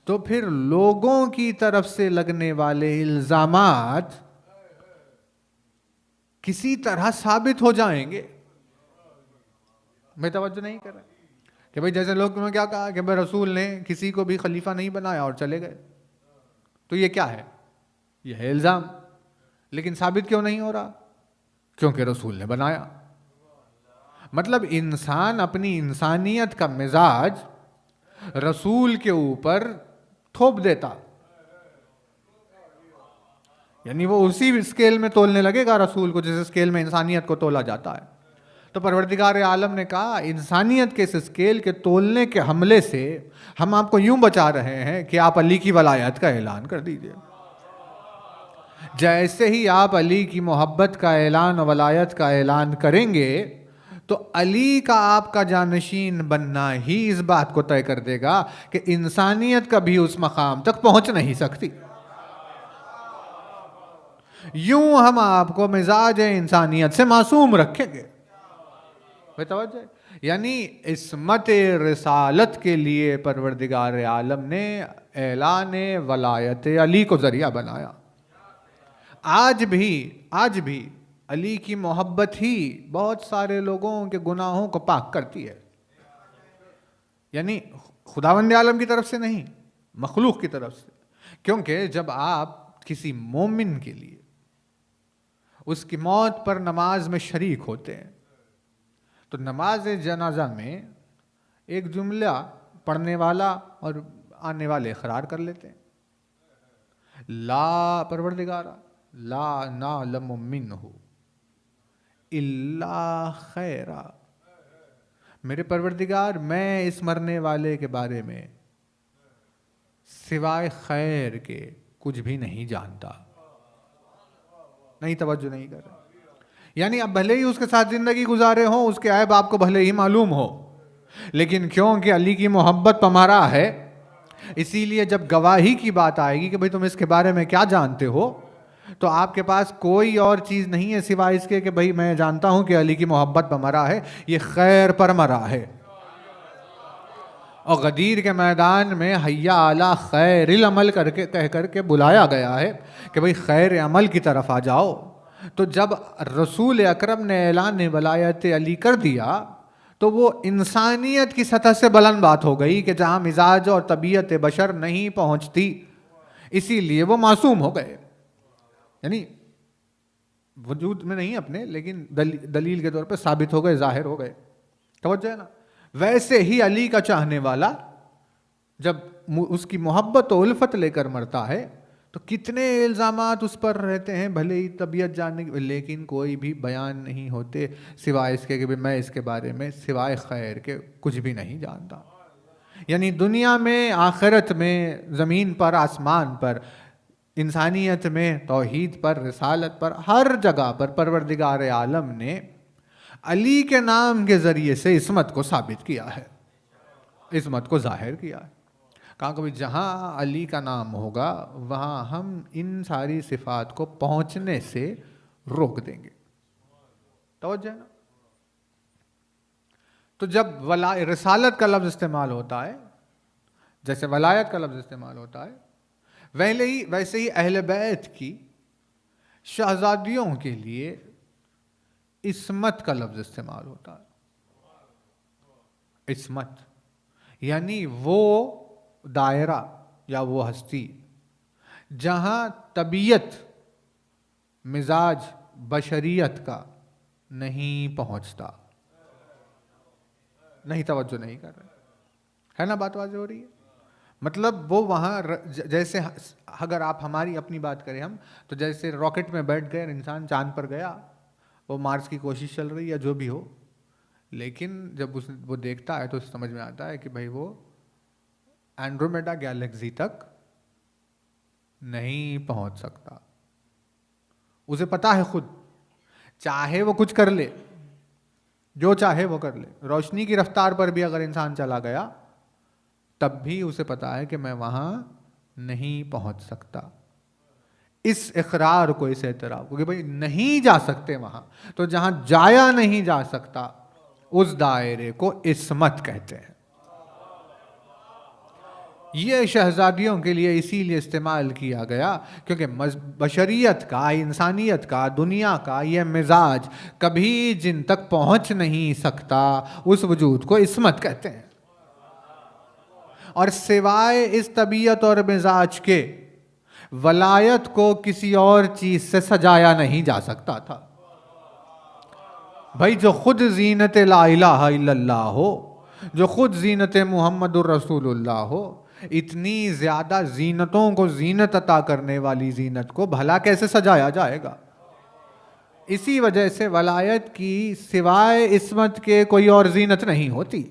तो फिर लोगों की तरफ से लगने वाले इल्जामात किसी तरह साबित हो जाएंगे। मैं तवज्जो नहीं कर रहा कि भाई जैसे लोग ने क्या कहा कि भाई रसूल ने किसी को भी खलीफा नहीं बनाया और चले गए, तो ये क्या है, यह है इल्जाम। लेकिन साबित क्यों नहीं हो रहा? क्योंकि रसूल ने बनाया। मतलब इंसान अपनी इंसानियत का मिजाज रसूल के ऊपर थोप देता, यानी वो उसी स्केल में तोलने लगेगा रसूल को जिस स्केल में इंसानियत को तोला जाता है। तो परवरदिगार आलम ने कहा इंसानियत के इस स्केल के तोलने के हमले से हम आपको यूं बचा रहे हैं कि आप अली की वलायत का ऐलान कर दीजिए। जैसे ही आप अली की मोहब्बत का ऐलान और वलायत का ऐलान करेंगे, तो अली का आपका जानशीन बनना ही इस बात को तय कर देगा कि इंसानियत कभी उस मकाम तक पहुंच नहीं सकती। यूं हम आपको मिजाज इंसानियत से मासूम रखेंगे। तवज्जो, यानी इस्मत रिसालत के लिए परवरदिगार आलम ने ऐलान वलायत अली को जरिया बनाया। आज भी अली की मोहब्बत ही बहुत सारे लोगों के गुनाहों को पाक करती है, यानी खुदावंद आलम की तरफ से नहीं, मखलूक की तरफ से। क्योंकि जब आप किसी मोमिन के लिए उसकी मौत पर नमाज में शरीक होते हैं, तो नमाज जनाजा में एक जुमला पढ़ने वाला और आने वाले इकरार कर लेते हैं, ला परवरदिगारा ला नालमु मिन्हु इल्ला खैरा, मेरे परवरदिगार मैं इस मरने वाले के बारे में सिवाय खैर के कुछ भी नहीं जानता। नहीं, तवज्जो नहीं कर रहे। यानी अब भले ही उसके साथ जिंदगी गुजारे हो, उसके ऐब आपको भले ही मालूम हो, लेकिन क्योंकि अली की मोहब्बत पमारा है, इसीलिए जब गवाही की बात आएगी कि भाई तुम इसके बारे में क्या जानते हो, तो आपके पास कोई और चीज़ नहीं है सिवाय इसके कि भाई मैं जानता हूं कि अली की मोहब्बत पर मरा है, ये खैर पर मरा है। और गदीर के मैदान में हैया आला खैरिल अमल करके कह करके बुलाया गया है कि भाई खैर अमल की तरफ आ जाओ। तो जब रसूल अकरम ने ऐलान वलायत अली कर दिया तो वो इंसानियत की सतह से बुलंद बात हो गई कि जहाँ मिजाज और तबीयत बशर नहीं पहुँचती, इसीलिए वो मासूम हो गए। यानी वजूद में नहीं अपने, लेकिन दलील के तौर पे साबित हो गए, जाहिर हो गए। तवज्जो है ना। वैसे ही अली का चाहने वाला जब उसकी मोहब्बत और उल्फत लेकर मरता है तो कितने इल्ज़ामात उस पर रहते हैं, भले ही तबीयत जानने की, लेकिन कोई भी बयान नहीं होते सिवाय इसके कि मैं इसके बारे में सिवाय खैर के कुछ भी नहीं जानता। यानी दुनिया में, आखिरत में, ज़मीन पर, आसमान पर, इंसानियत में, तौहीद पर, रिसालत पर, हर जगह पर परवरदिगार आलम ने अली के नाम के ज़रिए से इस्मत को साबित किया है, इस्मत को जाहिर किया है। कहा कभी जहाँ अली का नाम होगा वहाँ हम इन सारी सिफात को पहुँचने से रोक देंगे। तवज्जो है ना। तो जब रिसालत का लफ्ज़ इस्तेमाल होता है, जैसे वलायत का लफ्ज़ इस्तेमाल होता है, वैसे ही अहले बैत की शहजादियों के लिए इस्मत का लफ्ज़ इस्तेमाल होता है। इस्मत यानी वो दायरा या वो हस्ती जहां तबीयत, मिजाज बशरियत का नहीं पहुंचता। नहीं, तवज्जो नहीं कर रहे है ना, बात वाज़ेह हो रही है। मतलब वो वहाँ जैसे अगर आप हमारी अपनी बात करें हम, तो जैसे रॉकेट में बैठ गए इंसान, चांद पर गया, वो मार्स की कोशिश चल रही है, जो भी हो, लेकिन जब वो देखता है तो उसे समझ में आता है कि भाई वो एंड्रोमेडा गैलेक्सी तक नहीं पहुंच सकता। उसे पता है खुद, चाहे वो कुछ कर ले, जो चाहे वो कर ले, रोशनी की रफ्तार पर भी अगर इंसान चला गया तब भी उसे पता है कि मैं वहां नहीं पहुंच सकता। इस इकरार को, इस एतराफ़ को कि भाई नहीं जा सकते वहां, तो जहां जाया नहीं जा सकता उस दायरे को इस्मत कहते हैं। ये शहजादियों के लिए इसीलिए इस्तेमाल किया गया क्योंकि बशरियत का, इंसानियत का, दुनिया का ये मिजाज कभी जिन तक पहुंच नहीं सकता, उस वजूद को इस्मत कहते हैं। और सिवाय इस तबीयत और मिजाज के वलायत को किसी और चीज से सजाया नहीं जा सकता था। भाई जो खुद जीनत ला इलाहा इल्लल्लाह हो, जो खुद जीनत मुहम्मदुर रसूलुल्लाह हो, इतनी ज्यादा जीनतों को जीनत अता करने वाली जीनत को भला कैसे सजाया जाएगा। इसी वजह से वलायत की सिवाय इस्मत के कोई और जीनत नहीं होती।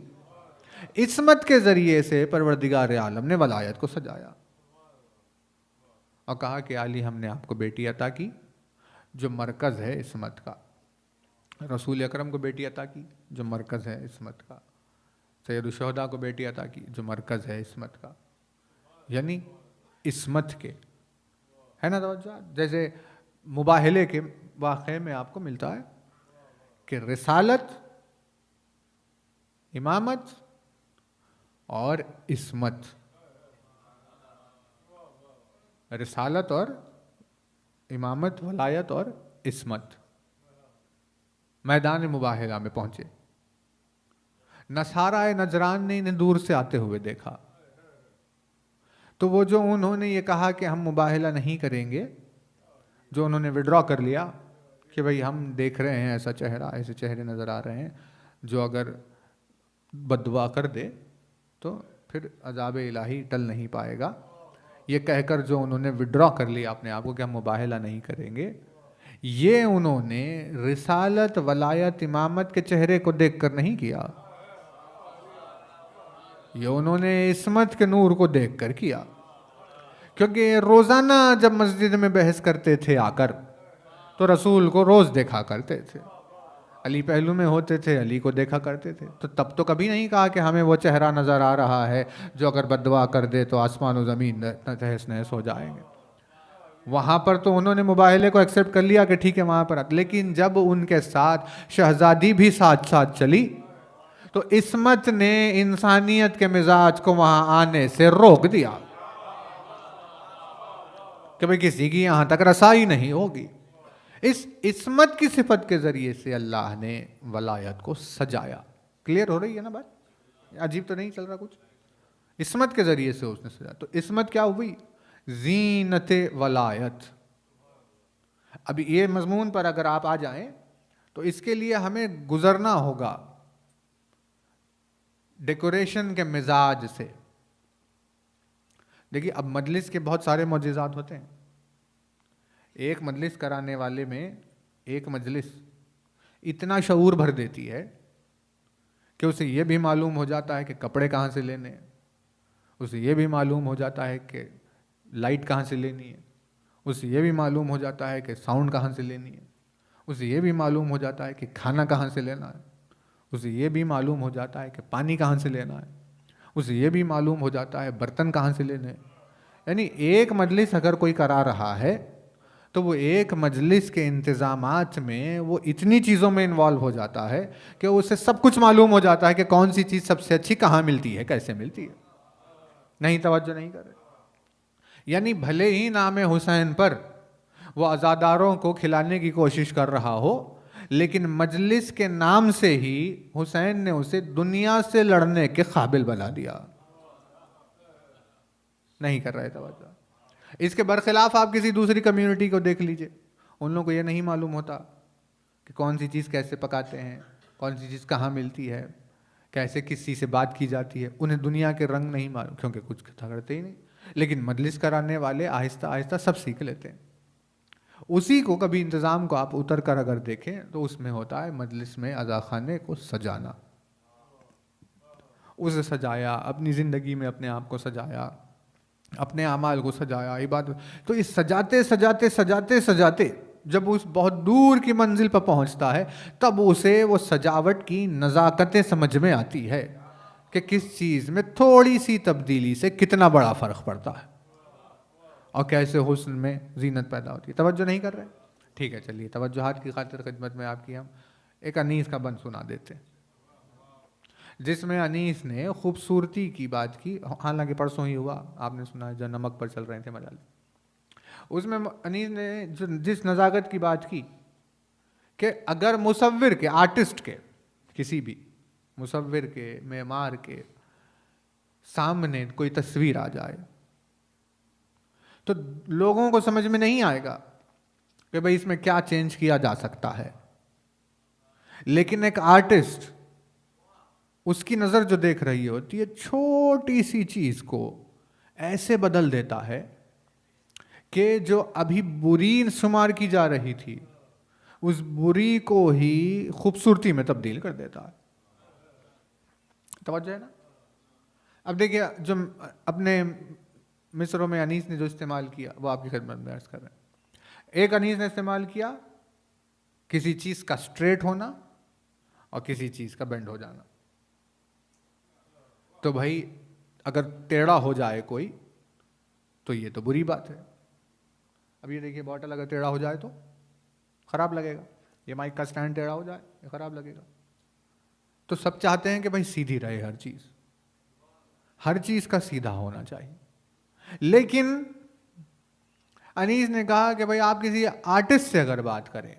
इस्मत के जरिए से परवरदिगार आलम ने वलायत को सजाया और कहा कि अली हमने आपको बेटी अता की जो मरकज़ है इस्मत का, रसूल अकरम को बेटी अता की जो मरकज़ है इस्मत का, सैयद शुहदा को बेटी अता की जो मरकज़ है इस्मत का, यानी इस्मत के, है ना तवज्जो। जैसे मुबाहले के वाक़े में आपको मिलता है कि रिसालत, इमामत और इस्मत, रिसालत और इमामत, वलायत और इस्मत मैदान मुबाहला में पहुंचे। नसारा नजरान ने इन्हें दूर से आते हुए देखा, तो वो जो उन्होंने ये कहा कि हम मुबाहला नहीं करेंगे, जो उन्होंने विड्रॉ कर लिया कि भाई हम देख रहे हैं ऐसा चेहरा, ऐसे चेहरे नज़र आ रहे हैं जो अगर बददुआ कर दे तो फिर अजाब इलाही टल नहीं पाएगा, ये कहकर जो उन्होंने विड्रॉ कर लिया अपने आप को कि हम मुबाहला नहीं करेंगे, ये उन्होंने रिसालत, वलायत, इमामत के चेहरे को देखकर नहीं किया, ये उन्होंने इस्मत के नूर को देखकर किया। क्योंकि रोज़ाना जब मस्जिद में बहस करते थे आकर तो रसूल को रोज़ देखा करते थे, अली पहलू में होते थे, अली को देखा करते थे, तो तब तो कभी नहीं कहा कि हमें वो चेहरा नज़र आ रहा है जो अगर बददुआ कर दे तो आसमान और ज़मीन तहस नहस हो जाएंगे। वहां पर तो उन्होंने मुबाहले को एक्सेप्ट कर लिया कि ठीक है वहां पर, लेकिन जब उनके साथ शहजादी भी साथ साथ चली तो इस्मत ने इंसानियत के मिजाज को वहां आने से रोक दिया कि भाई किसी की यहां तक रसाई नहीं होगी। इस इस्मत की सिफत के जरिए से अल्लाह ने वलायत को सजाया। क्लियर हो रही है ना बात? अजीब तो नहीं चल रहा कुछ? इस्मत के जरिए से उसने सजाया। तो इस्मत क्या हुई? जीनत वलायत। अब ये मजमून पर अगर आप आ जाएं तो इसके लिए हमें गुजरना होगा डेकोरेशन के मिजाज से। देखिए अब मजलिस के बहुत सारे मौजज़ात होते हैं। एक मजलिस कराने वाले में एक मजलिस इतना शऊर भर देती है कि उसे यह भी मालूम हो जाता है कि कपड़े कहाँ से लेने हैं, उसे यह भी मालूम हो जाता है कि लाइट कहाँ से लेनी है, उसे यह भी मालूम हो जाता है कि साउंड कहाँ से लेनी है, उसे यह भी मालूम हो जाता है कि खाना कहाँ से लेना है, उसे यह भी मालूम हो जाता है कि पानी कहाँ से लेना है, उसे यह भी मालूम हो जाता है बर्तन कहाँ से लेने हैं। यानी एक मजलिस अगर कोई करा रहा है तो वो एक मजलिस के इंतज़ामात में वो इतनी चीज़ों में इन्वॉल्व हो जाता है कि उसे सब कुछ मालूम हो जाता है कि कौन सी चीज़ सबसे अच्छी कहाँ मिलती है, कैसे मिलती है। नहीं, तवज्जो नहीं कर रहे। यानी भले ही नाम हुसैन पर वो अज़ादारों को खिलाने की कोशिश कर रहा हो, लेकिन मजलिस के नाम से ही हुसैन ने उसे दुनिया से लड़ने के काबिल बना दिया। नहीं कर रहे तवज्जो। इसके बरखिलाफ आप किसी दूसरी कम्युनिटी को देख लीजिए, उन लोगों को ये नहीं मालूम होता कि कौन सी चीज़ कैसे पकाते हैं, कौन सी चीज़ कहाँ मिलती है, कैसे किसी से बात की जाती है। उन्हें दुनिया के रंग नहीं मालूम क्योंकि कुछ करते ही नहीं। लेकिन मजलिस कराने वाले आहिस्ता आहिस्ता सब सीख लेते हैं। उसी को कभी इंतज़ाम को आप उतर कर अगर देखें तो उसमें होता है मजलिस में अज़ा खाने को सजाना। उसे सजाया, अपनी ज़िंदगी में अपने आप को सजाया, अपने अमाल को सजाया, इबादत। तो इस सजाते सजाते सजाते सजाते जब उस बहुत दूर की मंजिल पर पहुंचता है तब उसे वो सजावट की नज़ाकतें समझ में आती है कि किस चीज़ में थोड़ी सी तब्दीली से कितना बड़ा फ़र्क पड़ता है और कैसे हुस्न में जीनत पैदा होती है। तवज्जो नहीं कर रहे? ठीक है, चलिए तवज्जुहात की खातिर खिदमत में आपकी हम एक अनीस का बंद सुना देते हैं, जिसमें अनीस ने खूबसूरती की बात की। हालांकि परसों ही हुआ, आपने सुना जो नमक पर चल रहे थे मजाल, उसमें अनीस ने जिस नज़ाकत की बात की कि अगर मुसव्विर के, आर्टिस्ट के, किसी भी मुसव्विर के, मेमार के सामने कोई तस्वीर आ जाए तो लोगों को समझ में नहीं आएगा कि भाई इसमें क्या चेंज किया जा सकता है। लेकिन एक आर्टिस्ट, उसकी नज़र जो देख रही होती है, छोटी सी चीज़ को ऐसे बदल देता है कि जो अभी बुरी शुमार की जा रही थी उस बुरी को ही खूबसूरती में तब्दील कर देता है। तवज्जो है ना? अब देखिए जो अपने मिस्रों में अनीस ने जो इस्तेमाल किया वो आपकी खिदमत में अर्ज कर रहे हैं। एक अनीस ने इस्तेमाल किया किसी चीज़ का स्ट्रेट होना और किसी चीज़ का बेंड हो जाना। तो भाई अगर टेढ़ा हो जाए कोई तो ये तो बुरी बात है। अब ये देखिए, बॉटल अगर टेढ़ा हो जाए तो ख़राब लगेगा, ये माइक का स्टैंड टेढ़ा हो जाए ये ख़राब लगेगा। तो सब चाहते हैं कि भाई सीधी रहे हर चीज़ का सीधा होना चाहिए। लेकिन अनीस ने कहा कि भाई आप किसी आर्टिस्ट से अगर बात करें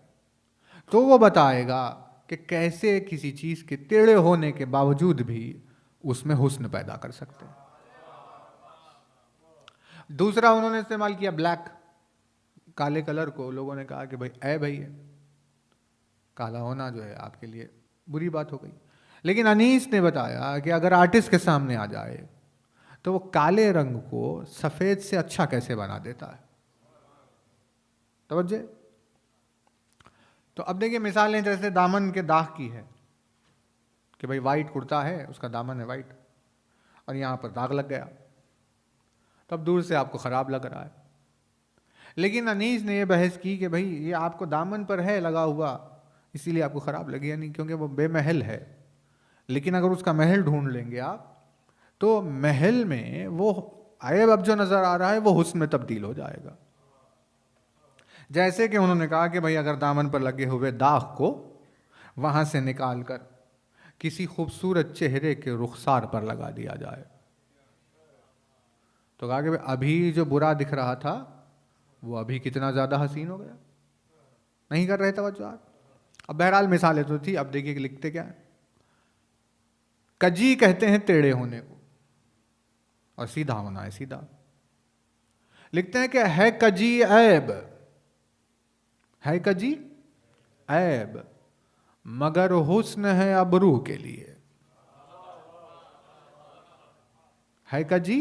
तो वो बताएगा कि कैसे किसी चीज़ के टेढ़े होने के बावजूद भी उसमें हुस्न पैदा कर सकते हैं। दूसरा उन्होंने इस्तेमाल किया ब्लैक, काले कलर को। लोगों ने कहा कि भाई काला होना जो है आपके लिए बुरी बात हो गई। लेकिन अनीस ने बताया कि अगर आर्टिस्ट के सामने आ जाए तो वो काले रंग को सफ़ेद से अच्छा कैसे बना देता है। तवज्जो। तो अब देखिए मिसालें जैसे दामन के दाग की है कि भाई वाइट कुर्ता है, उसका दामन है वाइट और यहाँ पर दाग लग गया, तब दूर से आपको ख़राब लग रहा है। लेकिन अनीस ने यह बहस की कि भाई ये आपको दामन पर है लगा हुआ इसीलिए आपको ख़राब लगी, यानी क्योंकि वो बेमहल है। लेकिन अगर उसका महल ढूंढ लेंगे आप तो महल में वो ऐब अब जो नज़र आ रहा है वो हुस्न में तब्दील हो जाएगा। जैसे कि उन्होंने कहा कि भाई अगर दामन पर लगे हुए दाग को वहां से निकाल कर किसी खूबसूरत चेहरे के रुखसार पर लगा दिया जाए, तो कहा कि भाई अभी जो बुरा दिख रहा था वो अभी कितना ज्यादा हसीन हो गया। नहीं कर रहे तवज्जो आप। अब बहरहाल मिसालें तो थी। अब देखिए कि लिखते क्या है। कजी कहते हैं टेढ़े होने को, और सीधा होना है सीधा। लिखते हैं कि है कजी ऐब, है कजी ऐब मगर हुस्न है अबरू के लिए। है कजी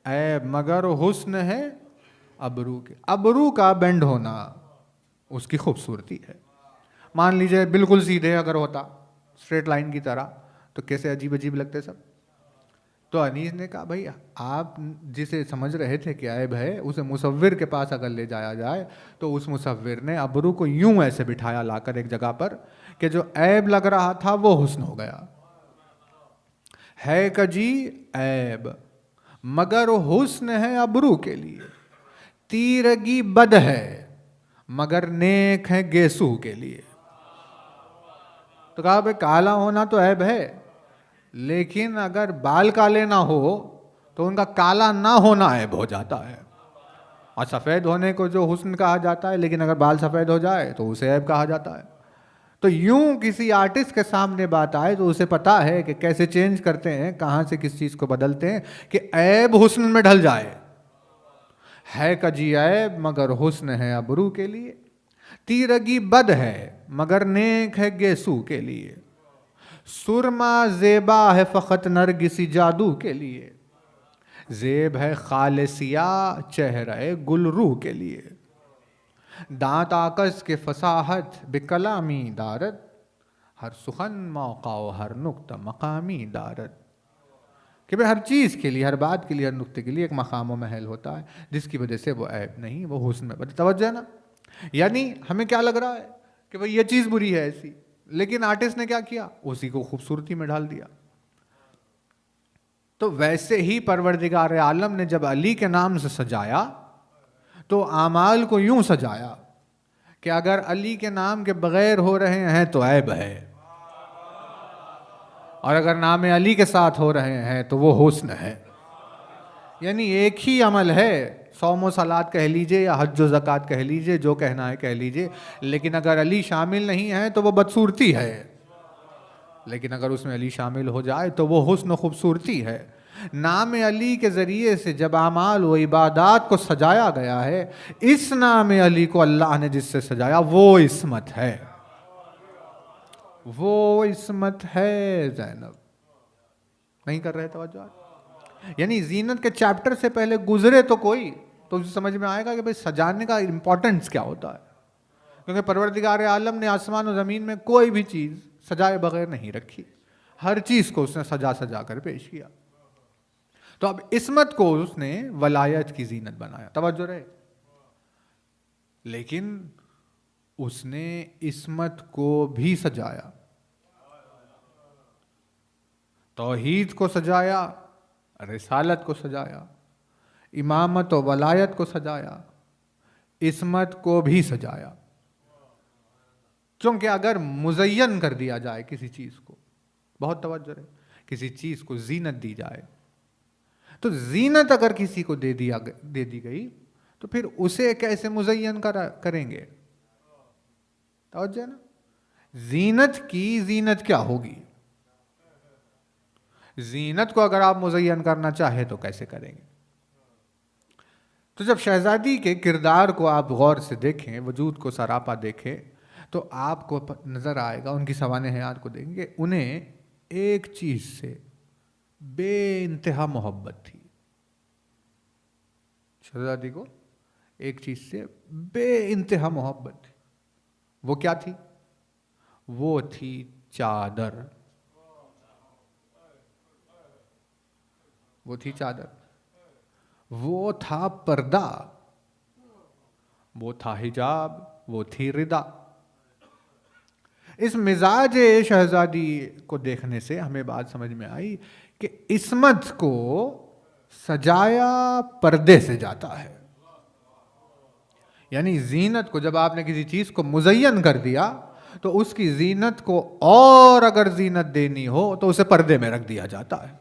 ऐब मगर हुस्न है अबरू के। अबरू का बेंड होना उसकी खूबसूरती है। मान लीजिए बिल्कुल सीधे अगर होता, स्ट्रेट लाइन की तरह, तो कैसे अजीब अजीब लगते सब। तो अनीस ने कहा भाई आप जिसे समझ रहे थे कि ऐब है, उसे मुसव्विर के पास अगर ले जाया जाए तो उस मुसव्विर ने अबरू को यूं ऐसे बिठाया लाकर एक जगह पर कि जो ऐब लग रहा था वो हुस्न हो गया। है कजी ऐब मगर हुस्न है अबरू के लिए। तीरगी बद है मगर नेक है गेसू के लिए। तो कहा भाई काला होना तो ऐब है, लेकिन अगर बाल काले ना हो तो उनका काला ना होना ऐब हो जाता है। और सफ़ेद होने को जो हुस्न कहा जाता है, लेकिन अगर बाल सफ़ेद हो जाए तो उसे ऐब कहा जाता है। तो यूं किसी आर्टिस्ट के सामने बात आए तो उसे पता है कि कैसे चेंज करते हैं, कहाँ से किस चीज़ को बदलते हैं कि ऐब हुस्न में ढल जाए। है कजी ऐब मगर हुस्न है अबरू के लिए। तीरगी बद है मगर नेक है गेसू के लिए। सुरमा जेबा है फ़कत नरगिसी जादू के लिए। जेब है खालिसिया चेहरे गुलरू के लिए। दांत आकस के फसाहत बिकलामी दारत। हर सुखन मौका हर नुक्ता मकामी दारत। कि भाई हर चीज़ के लिए, हर बात के लिए, हर नुक्ते के लिए एक मकाम व महल होता है, जिसकी वजह से वो ऐब नहीं, वो हुस्न में बदल। तवज्जो है ना। यानी हमें क्या लग रहा है कि भाई ये चीज़ बुरी है ऐसी, लेकिन आर्टिस्ट ने क्या किया, उसी को खूबसूरती में ढाल दिया। तो वैसे ही परवरदिगार आलम ने जब अली के नाम से सजाया तो आमाल को यूं सजाया कि अगर अली के नाम के बगैर हो रहे हैं तो ऐब है, और अगर नाम अली के साथ हो रहे हैं तो वो हुस्न है। यानी एक ही अमल है, सौम व सलात कह लीजिए या हज व ज़कात कह लीजिए, जो कहना है कह लीजिए, लेकिन अगर अली शामिल नहीं है तो वो बदसूरती है, लेकिन अगर उसमें अली शामिल हो जाए तो वो हुस्न खूबसूरती है। नाम अली के ज़रिए से जब आमाल व इबादात को सजाया गया है, इस नाम अली को अल्लाह ने जिससे सजाया वो इस्मत है, वो इस्मत है। ज़ैनब नहीं कर रहे तवज्जो। यानी जीनत के चैप्टर से पहले गुजरे तो कोई, तो उसे समझ में आएगा कि भाई सजाने का इंपॉर्टेंस क्या होता है। क्योंकि परवरदिगार आलम ने आसमान और ज़मीन में कोई भी चीज़ सजाए बगैर नहीं रखी, हर चीज़ को उसने सजा सजा कर पेश किया। तो अब इस्मत को उसने वलायत की जीनत बनाया, तवज्जो रहे। लेकिन उसने इस्मत को भी सजाया, तौहीद को सजाया, रिसालत को सजाया, इमामत और वलायत को सजाया, इस्मत को भी सजाया। क्योंकि अगर मुज़य्यन कर दिया जाए किसी चीज़ को, बहुत तवज्जो रहे, किसी चीज़ को जीनत दी जाए, तो जीनत अगर किसी को दे दी गई तो फिर उसे कैसे मुज़य्यन करेंगे। तवज्जो है ना। जीनत की जीनत क्या होगी, जीनत को अगर आप मुज़य्यन करना चाहे तो कैसे करेंगे। तो जब शहजादी के किरदार को आप गौर से देखें, वजूद को सरापा देखें, तो आपको नज़र आएगा, उनकी सवाने हयात को देखेंगे, उन्हें एक चीज़ से बेइंतहा मोहब्बत थी। शहजादी को एक चीज़ से बेइंतहा मोहब्बत थी। वो क्या थी? वो थी चादर। वो थी चादर, वो था पर्दा, वो था हिजाब, वो थी रिदा। इस मिजाज शहजादी को देखने से हमें बात समझ में आई कि इस्मत को सजाया पर्दे से जाता है। यानी जीनत को जब आपने किसी चीज़ को मुज़य्यन कर दिया तो उसकी जीनत को और अगर जीनत देनी हो तो उसे पर्दे में रख दिया जाता है।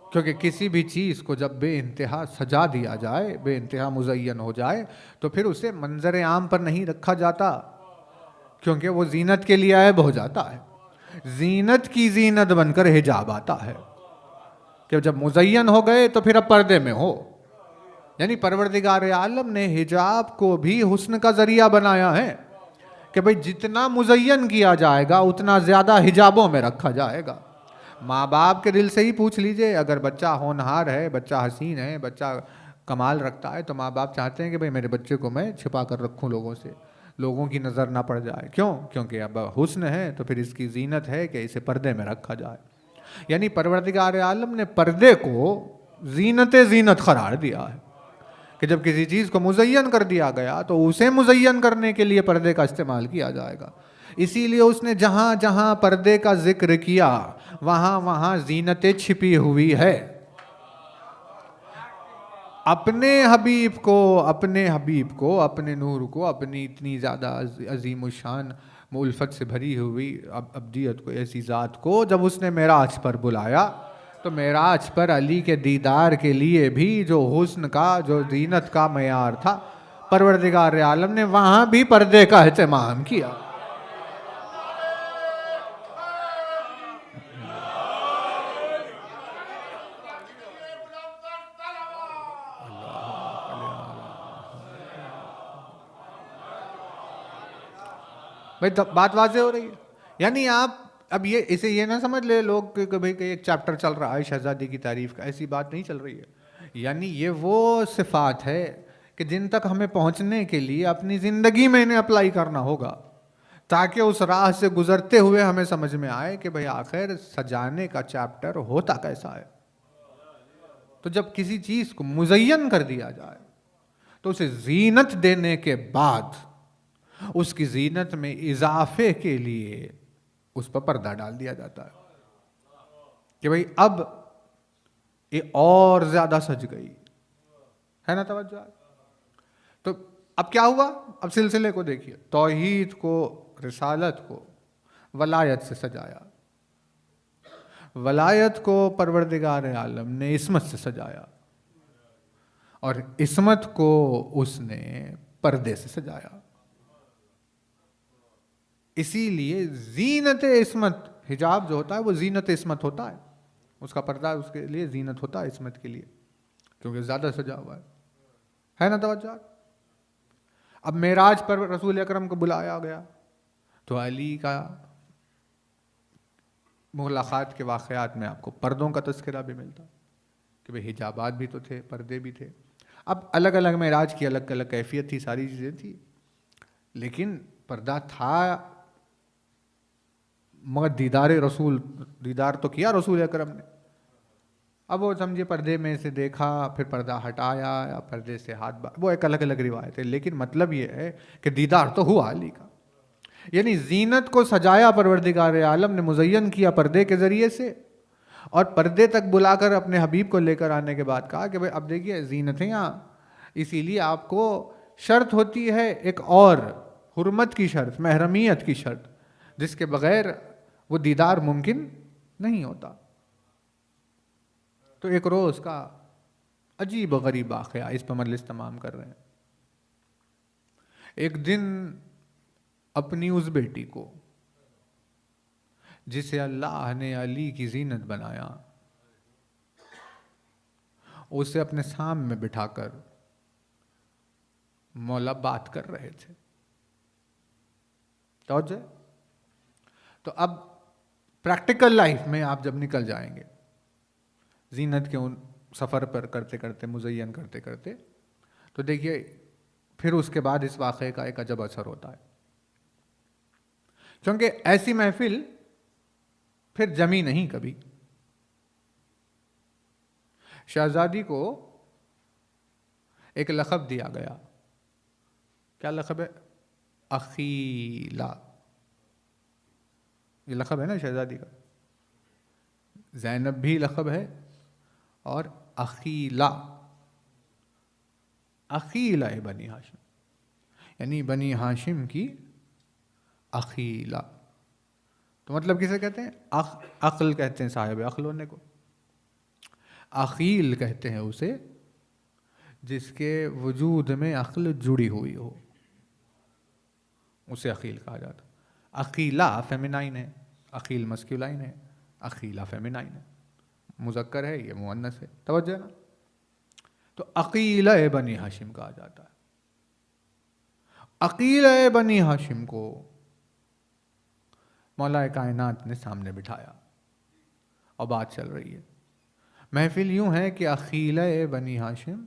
क्योंकि किसी भी चीज़ को जब बेइंतहा सजा दिया जाए, बेइंतहा मुज़य्यन हो जाए, तो फिर उसे मंजर आम पर नहीं रखा जाता, क्योंकि वो जीनत के लिए ऐब हो जाता है। जीनत की जीनत बनकर हिजाब आता है कि जब मुज़य्यन हो गए तो फिर अब पर्दे में हो। यानी परवरदिगार आलम ने हिजाब को भी हुस्न का जरिया बनाया है कि भाई जितना मुज़य्यन किया जाएगा उतना ज़्यादा हिजाबों में रखा जाएगा। माँ बाप के दिल से ही पूछ लीजिए, अगर बच्चा होनहार है, बच्चा हसीन है, बच्चा कमाल रखता है, तो माँ बाप चाहते हैं कि भाई मेरे बच्चे को मैं छिपा कर रखूँ लोगों से, लोगों की नज़र ना पड़ जाए। क्यों? क्योंकि अब हुस्न है तो फिर इसकी जीनत है कि इसे पर्दे में रखा जाए। यानी परवरदिगार आलम ने पर्दे को जीनत करार दिया है कि जब किसी चीज़ को मुज़य्यन कर दिया गया तो उसे मुज़य्यन करने के लिए पर्दे का इस्तेमाल किया जाएगा। इसीलिए उसने जहाँ जहाँ पर्दे का जिक्र किया वहाँ वहाँ जीनतें छिपी हुई है। अपने हबीब को, अपने नूर को, अपनी इतनी ज़्यादा अजीम शान उल्फत से भरी हुई अब्दियत को, ऐसी ज़ात को जब उसने मेराज पर बुलाया तो मेराज पर अली के दीदार के लिए भी जो हुस्न का, जो जीनत का मयार था, परवरदिगार आलम ने वहाँ भी पर्दे का एहतमाम किया। भाई बात वाज़ेह हो रही है। यानी आप अब इसे ये ना समझ ले लोग कि भाई एक चैप्टर चल रहा है शहजादी की तारीफ का, ऐसी बात नहीं चल रही है। यानी ये वो सिफात है कि जिन तक हमें पहुंचने के लिए अपनी ज़िंदगी में इन्हें अप्लाई करना होगा, ताकि उस राह से गुजरते हुए हमें समझ में आए कि भाई आखिर सजाने का चैप्टर होता कैसा है। तो जब किसी चीज़ को मुज़य्यन कर दिया जाए तो उसे जीनत देने के बाद उसकी जीनत में इजाफे के लिए उस पर पर्दा डाल दिया जाता है कि भाई अब ये और ज्यादा सज गई है ना, तवज्जो। तो अब क्या हुआ, अब सिलसिले को देखिए। तौहीद को, रिसालत को वलायत से सजाया, वलायत को परवरदिगार आलम ने इस्मत से सजाया, और इस्मत को उसने पर्दे से सजाया। इसीलिए जीनत इस्मत, हिजाब जो होता है वो जीनत इस्मत होता है, उसका पर्दा उसके लिए जीनत होता है इस्मत के लिए, क्योंकि ज़्यादा सजा हुआ है ना तवज्जो। अब मेराज पर रसूल अकरम को बुलाया गया तो अली का मुलाकात के वाक़यात में आपको पर्दों का तज़किरा भी मिलता कि भाई हिजाबात भी तो थे, पर्दे भी थे। अब अलग अलग मेराज की अलग अलग कैफियत थी, सारी चीज़ें थी, लेकिन पर्दा था, मगर दीदार तो किया रसूल अकरम ने। अब वो समझिए पर्दे में से देखा, फिर पर्दा हटाया या पर्दे से हाथ, वो एक अलग अलग रिवायत है, लेकिन मतलब ये है कि दीदार तो हुआ अली का। यानी जीनत को सजाया परवरदिगार आलम ने, मुज़य्यन किया पर्दे के ज़रिए से, और पर्दे तक बुलाकर अपने हबीब को लेकर आने के बाद कहा कि भाई अब देखिए जीनत है यहाँ, इसीलिए आपको शर्त होती है एक और हुर्मत की शर्त, महरमियत की शर्त, जिसके बगैर वो दीदार मुमकिन नहीं होता। तो एक रोज़ का अजीब गरीब वाक़या, इस पर मजलिस तमाम कर रहे हैं। एक दिन अपनी उस बेटी को जिसे अल्लाह ने अली की जीनत बनाया, उसे अपने सामने बिठाकर मौला बात कर रहे थे। तो अब प्रैक्टिकल लाइफ में आप जब निकल जाएंगे जीनत के उन सफ़र पर करते करते, मुज़य्यन करते करते, तो देखिए फिर उसके बाद इस वाक़े का एक अजब असर होता है, क्योंकि ऐसी महफिल फिर जमी नहीं कभी। शहजादी को एक लक़ब दिया गया। क्या लक़ब है? अखीला। ये लक़ब है ना शहजादी का। ज़ैनब भी लक़ब है और अखीला। अखीला बनी हाशिम, यानी बनी हाशिम की अखीला। तो मतलब किसे कहते हैं? अक्ल कहते हैं साहिब अक्ल होने को। अखील कहते हैं उसे जिसके वजूद में अक्ल जुड़ी हुई हो, उसे अखील कहा जाता। अखीला फेमिनाइन है, अखील मस्कुलाइन है, अखीला फेमिनाइन है, मुज़क्कर है, ये मुअन्नस है। तवज्जो ना। तो अकीला बनी हाशिम कहा जाता है। अकीला बनी हाशिम को मौला कायनात ने सामने बिठाया और बात चल रही है। महफिल यूं है कि अकीला बनी हाशिम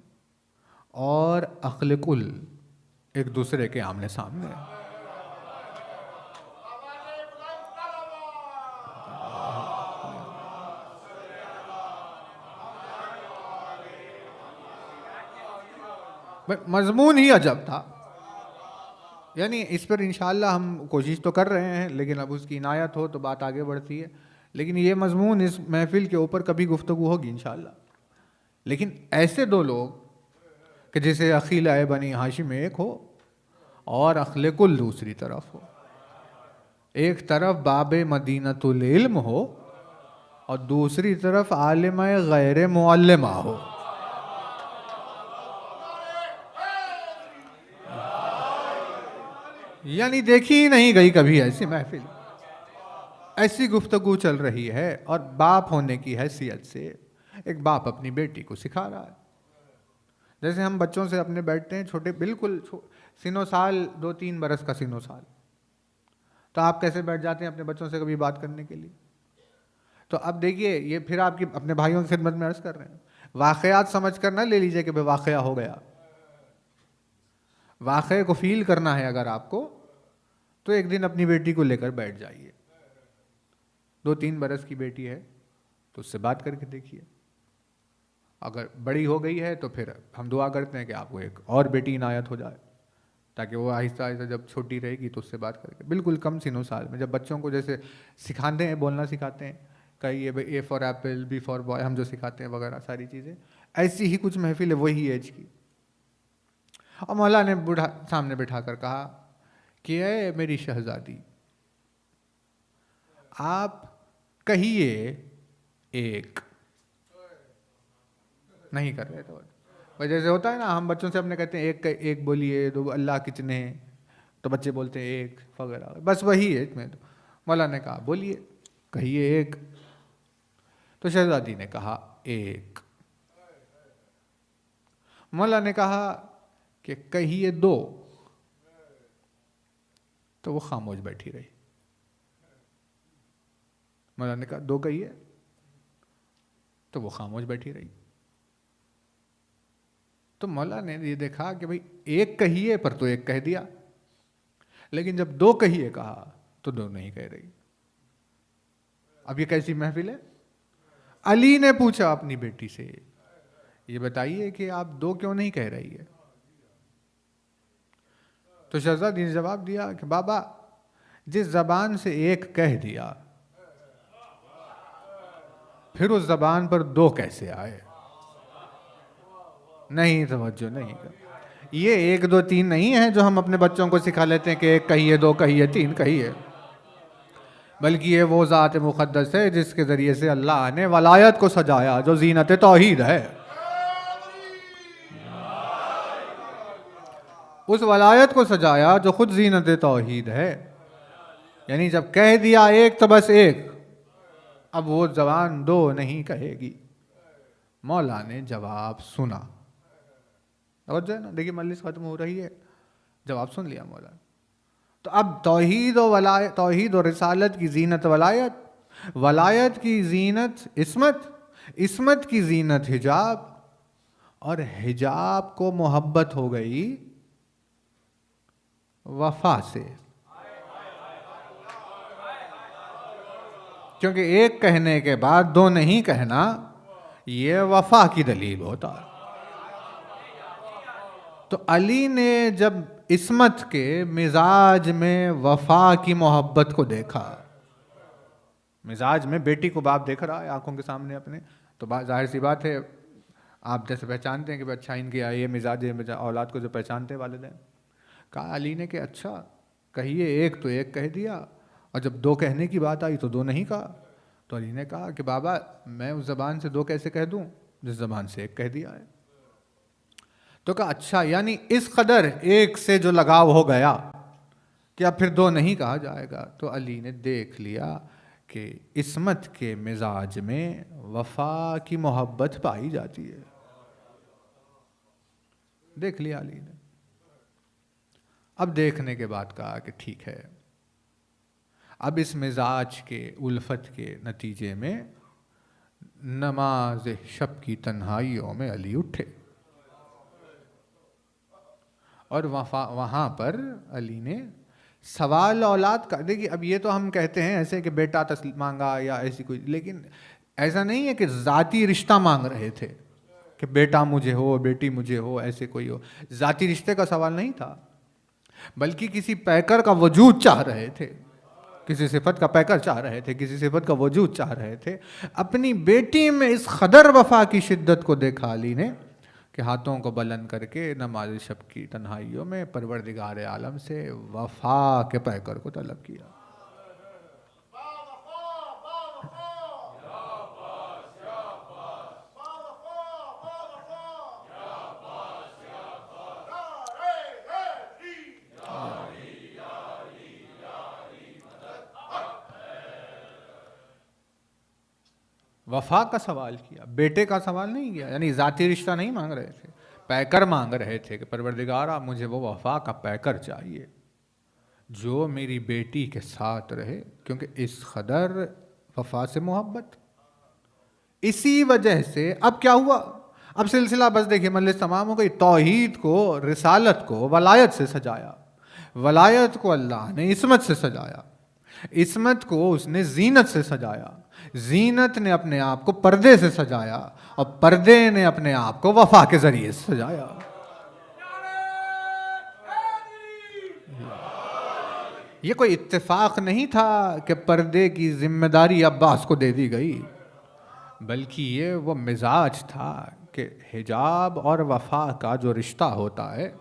और अक्ल कुल एक दूसरे के आमने सामने है। मजमून ही अजब था। यानी इस पर इंशाअल्लाह हम कोशिश तो कर रहे हैं, लेकिन अब उसकी इनायत हो तो बात आगे बढ़ती है। लेकिन ये मजमून इस महफिल के ऊपर कभी गुफ्तगू होगी इंशाअल्लाह। लेकिन ऐसे दो लोग कि जैसे अखीला बनी हाशिम एक हो और अखले कुल दूसरी तरफ हो, एक तरफ बाब मदीनतुल इल्म हो और दूसरी तरफ आलिम गैर मुअल्लिमा हो। यानी देखी ही नहीं गई कभी ऐसी महफिल, ऐसी गुफ्तगू चल रही है। और बाप होने की हैसियत से एक बाप अपनी बेटी को सिखा रहा है। जैसे हम बच्चों से अपने बैठते हैं छोटे, बिल्कुल सिनो साल, 2-3 बरस का सिनो साल, तो आप कैसे बैठ जाते हैं अपने बच्चों से कभी बात करने के लिए? तो अब देखिए, ये फिर आपकी अपने भाइयों की खिदमत में अर्ज कर रहे हैं, वाक़यात समझ कर ना ले लीजिए कि भाई वाक़या हो गया। वाक़े को फील करना है अगर आपको, तो एक दिन अपनी बेटी को लेकर बैठ जाइए। 2-3 बरस की बेटी है तो उससे बात करके देखिए। अगर बड़ी हो गई है तो फिर हम दुआ करते हैं कि आपको एक और बेटी इनायत हो जाए, ताकि वो आहिस्ता आहिस्ता जब छोटी रहेगी तो उससे बात करके, बिल्कुल कम सिनो साल में, जब बच्चों को जैसे सिखाते हैं, बोलना सिखाते हैं, कहीं A for apple, B for boy, हम जो सिखाते हैं वगैरह सारी चीज़ें, ऐसी ही कुछ महफिल है वही एज की। और मौला ने बूढ़ा सामने बिठा कर कहा कि ऐ मेरी शहजादी, आप कहिए एक। नहीं कर रहे तो जैसे होता है ना, हम बच्चों से अपने कहते हैं एक बोलिए, दो अल्लाह कितने, तो बच्चे बोलते हैं एक वगैरह, बस वही है इसमें। तो मौला ने कहा बोलिए, कहिए एक। तो शहजादी ने कहा एक। मौला ने कहा कि कहिए दो, तो वो खामोश बैठी रही। मौला ने कहा दो कहिए, तो वो खामोश बैठी रही। तो मौला ने ये देखा कि भाई एक कहिए पर तो एक कह दिया, लेकिन जब दो कहिए कहा तो दो नहीं कह रही। अब ये कैसी महफिल है? अली ने पूछा अपनी बेटी से, ये बताइए कि आप दो क्यों नहीं कह रही है? तो शहजादी ने जवाब दिया कि बाबा, जिस जबान से एक कह दिया, फिर उस जबान पर दो कैसे आए? नहीं, तवज्जो नहीं कर। ये 1 2 3 नहीं है जो हम अपने बच्चों को सिखा लेते हैं कि एक कहिए, दो कहिए, तीन कहिए, बल्कि ये वो ज़ात मुक़द्दस है जिसके ज़रिए से अल्लाह ने वलायत को सजाया, जो ज़ीनत तौहीद है। उस वलायत को सजाया जो खुद ज़ीनत तौहीद है। यानी जब कह दिया एक तो बस एक, अब वो ज़बान दो नहीं कहेगी। मौला ने जवाब सुना। और जो है ना, देखिए मजलिस ख़त्म हो रही है, जवाब सुन लिया मौला। तो अब तौहीद और वलायत, तौहीद और रिसालत की ज़ीनत वलायत, वलायत की ज़ीनत इस्मत, इस्मत की ज़ीनत हिजाब, और हिजाब को मोहब्बत हो गई वफा से। क्योंकि एक कहने के बाद दो नहीं कहना, ये वफा की दलील होता है। तो अली ने जब इस्मत के मिजाज में वफा की मोहब्बत को देखा, मिजाज में बेटी को बाप देख रहा है आंखों के सामने अपने, तो जाहिर सी बात है आप जैसे पहचानते हैं कि भाई अच्छा इनके ये मिजाज है, औलाद को जो पहचानते वालिदैन। कहा अली ने कि अच्छा कहिए, एक तो एक कह दिया, और जब दो कहने की बात आई तो दो नहीं कहा। तो अली ने कहा कि बाबा मैं उस ज़बान से दो कैसे कह दूं जिस ज़बान से एक कह दिया है। तो कहा अच्छा, यानी इस कदर एक से जो लगाव हो गया कि अब फिर दो नहीं कहा जाएगा। तो अली ने देख लिया कि इस्मत के मिजाज में वफा की मोहब्बत पाई जाती है। देख लिया अली ने। अब देखने के बाद कहा कि ठीक है, अब इस मिजाज के उल्फत के नतीजे में नमाज शब की तन्हाइयों में अली उठे, और वहाँ पर अली ने सवाल औलाद का, देखिए अब ये तो हम कहते हैं ऐसे कि बेटा मांगा या ऐसी कोई, लेकिन ऐसा नहीं है कि ज़ाती रिश्ता मांग रहे थे कि बेटा मुझे हो, बेटी मुझे हो, ऐसे कोई हो। ज़ाती रिश्ते का सवाल नहीं था, बल्कि किसी पैकर का वजूद चाह रहे थे, किसी सिफत का पैकर चाह रहे थे, किसी सिफत का वजूद चाह रहे थे। अपनी बेटी में इस कदर वफा की शिद्दत को देखा अली ने कि हाथों को बुलंद करके नमाज शब की तन्हाइयों में परवरदिगार आलम से वफा के पैकर को तलब किया। वफा का सवाल किया, बेटे का सवाल नहीं किया, यानी ज़ाती रिश्ता नहीं मांग रहे थे, पैकर मांग रहे थे कि परवरदिगारा मुझे वो वफा का पैकर चाहिए जो मेरी बेटी के साथ रहे, क्योंकि इस कदर वफा से मोहब्बत। इसी वजह से अब क्या हुआ, अब सिलसिला बस देखिए मजलिस तमाम हो गई। तौहीद को, रिसालत को वलायत से सजाया, वलायत को अल्लाह ने इस्मत से सजाया, इस्मत को उसने जीनत से सजाया, जीनत ने अपने आप को पर्दे से सजाया, और पर्दे ने अपने आप को वफा के जरिए से सजाया। ये कोई इत्तेफाक नहीं था कि पर्दे की जिम्मेदारी अब्बास को दे दी गई, बल्कि ये वो मिजाज था कि हिजाब और वफा का जो रिश्ता होता है,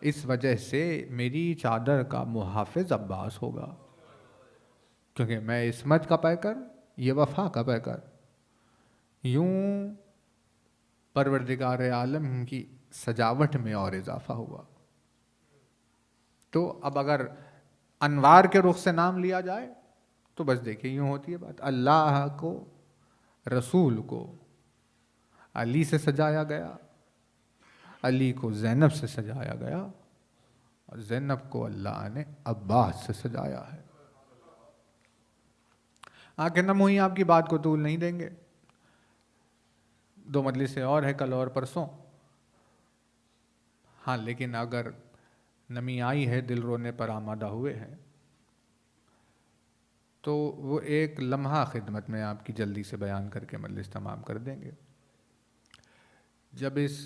इस वजह से मेरी चादर का मुहाफिज अब्बास होगा, क्योंकि मैं इस्मत का पैकर, ये वफा का पैकर। यूं परवरदिगार आलम की सजावट में और इजाफा हुआ। तो अब अगर अनवार के रुख से नाम लिया जाए तो बस देखिए यूं होती है बात। अल्लाह को, रसूल को अली से सजाया गया, अली को ज़ैनब से सजाया गया, और ज़ैनब को अल्लाह ने अब्बास से सजाया है। आंखें नम हुई, आपकी बात को तूल नहीं देंगे। 2 मजलिसें और है, कल और परसों। हाँ, लेकिन अगर नमी आई है, दिल रोने पर आमादा हुए हैं, तो वो एक लम्हा खिदमत में आपकी जल्दी से बयान करके मजलिस तमाम कर देंगे। जब इस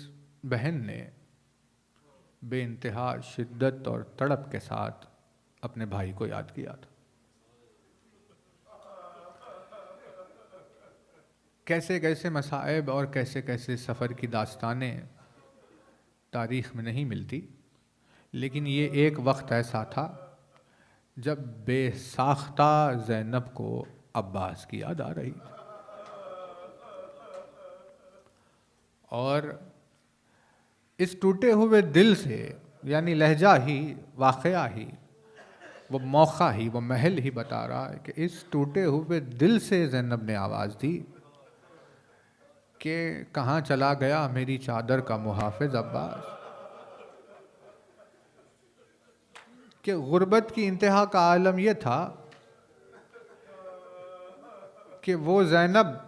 बहन ने बेइंतहा शिद्दत और तड़प के साथ अपने भाई को याद किया था, कैसे कैसे मसाइब और कैसे कैसे सफ़र की दास्तानें तारीख़ में नहीं मिलती, लेकिन ये एक वक्त ऐसा था जब बेसाख्ता ज़ैनब को अब्बास की याद आ रही थी, और इस टूटे हुए दिल से, यानी लहजा ही, वाक़या ही, वो मौका ही, वो महल ही बता रहा है कि इस टूटे हुए दिल से ज़ैनब ने आवाज़ दी कि कहाँ चला गया मेरी चादर का मुहाफिज अब्बास। कि गुर्बत की इंतहा का आलम यह था कि वो ज़ैनब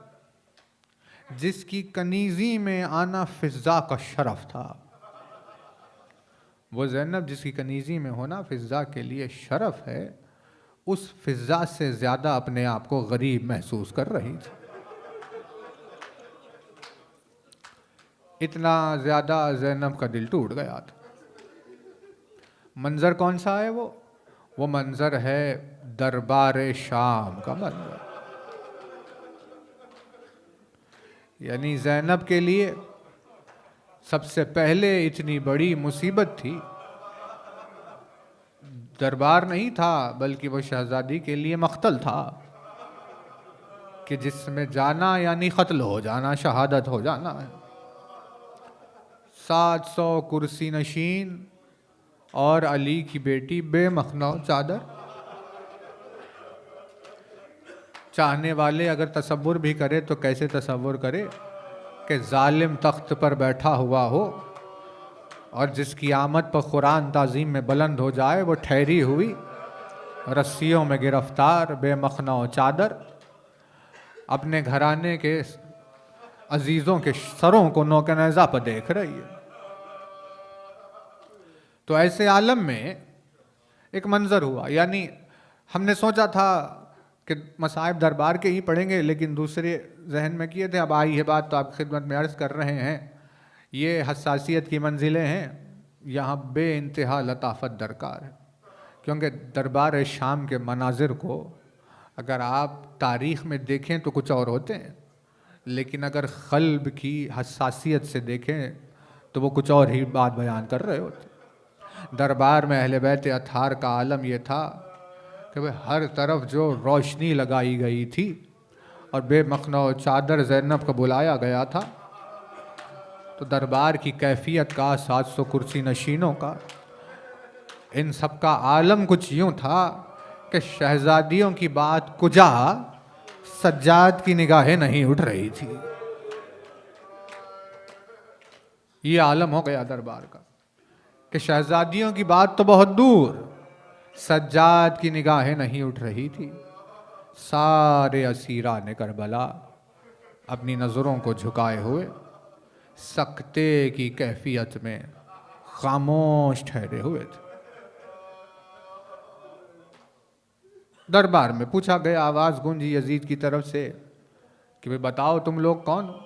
जिसकी कनीज़ी में आना फ़िज़्ज़ा का शरफ़ था, वो ज़ैनब जिसकी कनीज़ी में होना फ़िज़्ज़ा के लिए शरफ़ है, उस फ़िज़्ज़ा से ज़्यादा अपने आप को गरीब महसूस कर रही थी। इतना ज़्यादा ज़ैनब का दिल टूट गया था। मंज़र कौन सा है वो मंज़र है दरबार शाम का मंज़र। यानी ज़ैनब के लिए सबसे पहले इतनी बड़ी मुसीबत थी, दरबार नहीं था बल्कि वो शहजादी के लिए मख्तल था कि जिसमें जाना यानी कत्ल हो जाना, शहादत हो जाना है। 700 कुर्सी नशीन और अली की बेटी बेमखना चादर। चाहने वाले अगर तसव्वुर भी करे तो कैसे तसव्वुर करे कि जालिम तख्त पर बैठा हुआ हो और जिसकी आमद पर कुरान ताज़ीम में बुलंद हो जाए, वो ठहरी हुई रस्सियों में गिरफ्तार बेमखना चादर अपने घराने के अजीज़ों के सरों को नौकनेज़ा पर देख रही है। तो ऐसे आलम में एक मंजर हुआ, यानी हमने सोचा था कि मसाइब दरबार के ही पढ़ेंगे, लेकिन दूसरे जहन में किए थे। अब आई है बात तो आपकी खिदमत में अर्ज़ कर रहे हैं। ये हसासियत की मंजिलें हैं, यहाँ बे इंतहा लताफत दरकार है, क्योंकि दरबार शाम के मनाजिर को अगर आप तारीख़ में देखें तो कुछ और होते हैं, लेकिन अगर क़ल्ब की हसासियत से देखें तो वो कुछ और ही बात बयान कर रहे होते। दरबार में अहले बैत अतहार का आलम यह था कि वह हर तरफ जो रोशनी लगाई गई थी और बेमखना चादर ज़ैनब को बुलाया गया था, तो दरबार की कैफियत का, 700 कुर्सी नशीनों का, इन सब का आलम कुछ यूँ था कि शहजादियों की बात कुजा सज्जाद की निगाहें नहीं उठ रही थी। ये आलम हो गया दरबार का कि शहजादियों की बात तो बहुत दूर, सज्जाद की निगाहें नहीं उठ रही थी। सारे असीरान करबला अपनी नज़रों को झुकाए हुए सकते की कैफियत में खामोश ठहरे हुए थे। दरबार में पूछा गया, आवाज़ गूंजी यजीद की तरफ से कि भाई बताओ तुम लोग कौन हो।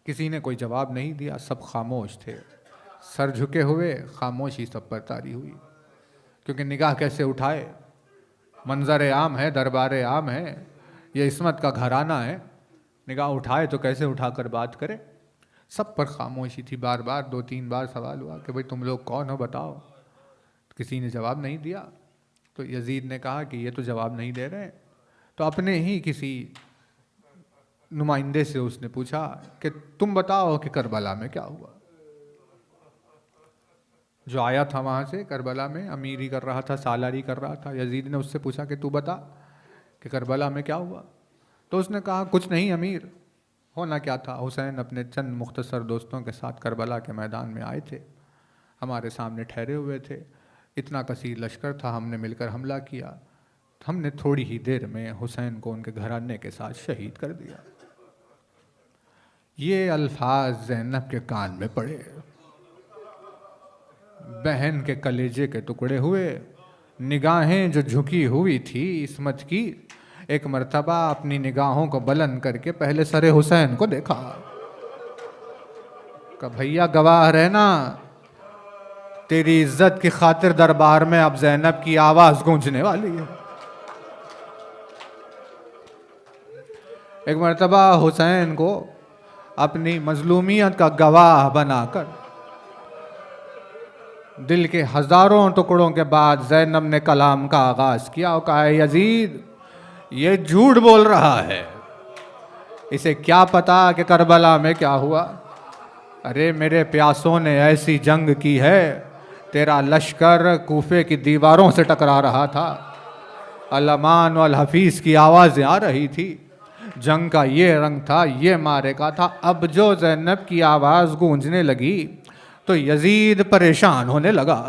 किसी ने कोई जवाब नहीं दिया, सब खामोश थे, सर झुके हुए, खामोशी सब पर तारी हुई, क्योंकि निगाह कैसे उठाए। मंजर आम है, दरबार आम है, ये इस्मत का घराना है, निगाह उठाए तो कैसे उठाकर बात करे। सब पर खामोशी थी। बार बार 2-3 बार सवाल हुआ कि भाई तुम लोग कौन हो बताओ। किसी ने जवाब नहीं दिया। तो यजीद ने कहा कि ये तो जवाब नहीं दे रहे। तो अपने ही किसी नुमाइंदे से उसने पूछा कि तुम बताओ कि करबला में क्या हुआ। जो आया था वहाँ से करबला में, अमीरी कर रहा था, सालारी कर रहा था, यजीद ने उससे पूछा कि तू बता कि करबला में क्या हुआ। तो उसने कहा कुछ नहीं अमीर, होना क्या था, हुसैन अपने चंद मुख्तसर दोस्तों के साथ करबला के मैदान में आए थे, हमारे सामने ठहरे हुए थे, इतना कसीर लश्कर था, हमने मिलकर हमला किया, हमने थोड़ी ही देर में हुसैन को उनके घराने के साथ शहीद कर दिया। ये अल्फाज ज़ैनब के कान में पड़े, बहन के कलेजे के टुकड़े हुए, निगाहें जो झुकी हुई थी इस्मत की, एक मर्तबा अपनी निगाहों को बुलंद करके पहले सरे हुसैन को देखा। कहा भैया गवाह रहना, तेरी इज्जत की खातिर दरबार में अब ज़ैनब की आवाज़ गूंजने वाली है। एक मर्तबा हुसैन को अपनी मजलूमियत का गवाह बनाकर दिल के हजारों टुकड़ों के बाद ज़ैनब ने कलाम का आगाज़ किया और कहा यजीद ये झूठ बोल रहा है, इसे क्या पता कि करबला में क्या हुआ। अरे मेरे प्यासों ने ऐसी जंग की है, तेरा लश्कर कूफे की दीवारों से टकरा रहा था, अल-अमान वल हफीज़ की आवाज़ें आ रही थी, जंग का ये रंग था, ये मारे का था। अब जो ज़ैनब की आवाज़ गूंजने लगी तो यजीद परेशान होने लगा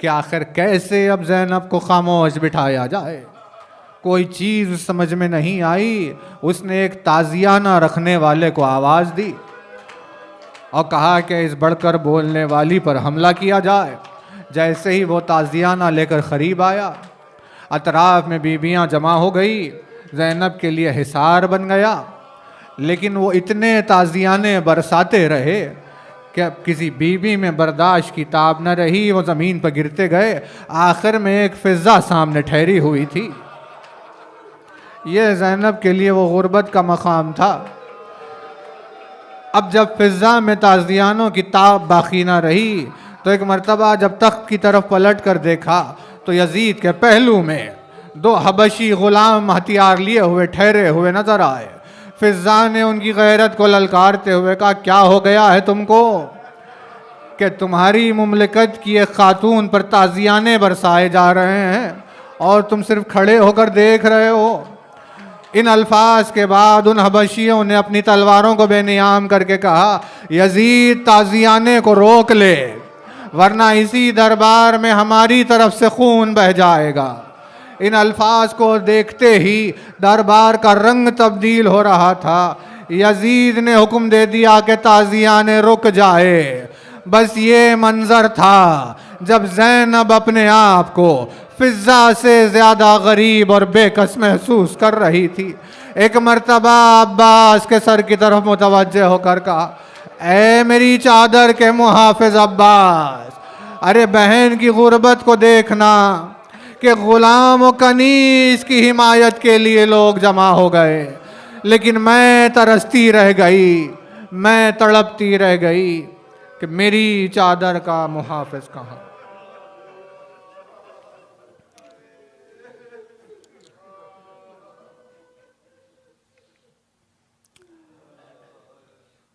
कि आखिर कैसे अब ज़ैनब को खामोश बिठाया जाए। कोई चीज़ समझ में नहीं आई। उसने एक ताज़ियाना रखने वाले को आवाज़ दी और कहा कि इस बढ़कर बोलने वाली पर हमला किया जाए। जैसे ही वो ताज़ियाना लेकर करीब आया, अतराफ़ में बीबियाँ जमा हो गई, ज़ैनब के लिए हिसार बन गया। लेकिन वो इतने ताज़ियाने बरसाते रहे कि अब किसी बीबी में बर्दाश्त की ताब न रही, वो ज़मीन पर गिरते गए। आखिर में एक फ़िज़ा सामने ठहरी हुई थी। ये ज़ैनब के लिए वो गुर्बत का मकाम था। अब जब फिजा में ताजियानों की ताब बाकी ना रही तो एक मर्तबा जब तख्त की तरफ पलट कर देखा तो यजीद के पहलू में 2 हबशी गुलाम हथियार लिए हुए ठहरे हुए नजर आए। फिजा ने उनकी गैरत को ललकारते हुए कहा, क्या हो गया है तुमको कि तुम्हारी मुमलिकत की एक खातून पर ताजियाने बरसाए जा रहे हैं और तुम सिर्फ खड़े होकर देख रहे हो। इन अल्फाज के बाद उन हबशियों ने अपनी तलवारों को बेनियाम करके कहा, यजीद ताजियाने को रोक ले वरना इसी दरबार में हमारी तरफ से खून बह जाएगा। इन अल्फाज को देखते ही दरबार का रंग तब्दील हो रहा था। यजीद ने हुक्म दे दिया कि ताजियाने रुक जाए। बस ये मंजर था जब ज़ैनब अपने आप को फिजा से ज्यादा गरीब और बेकस महसूस कर रही थी। एक मर्तबा अब्बास के सर की तरफ मुतवज्जे होकर कहा, ऐ मेरी चादर के मुहाफिज अब्बास, अरे बहन की गुर्बत को देखना कि गुलाम और कनीज की हिमायत के लिए लोग जमा हो गए, लेकिन मैं तरसती रह गई, मैं तड़पती रह गई कि मेरी चादर का मुहाफिज कहाँ।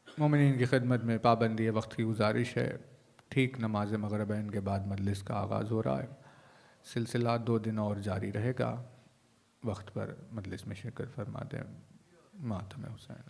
मोमिनीन की खिदमत में पाबंदी वक्त की गुजारिश है। ठीक नमाज मगरिबैन के बाद मजलिस का आगाज़ हो रहा है। सिलसिला 2 दिन और जारी रहेगा। वक्त पर मजलिस में शिरकत फरमा दें। मातम हुसैन।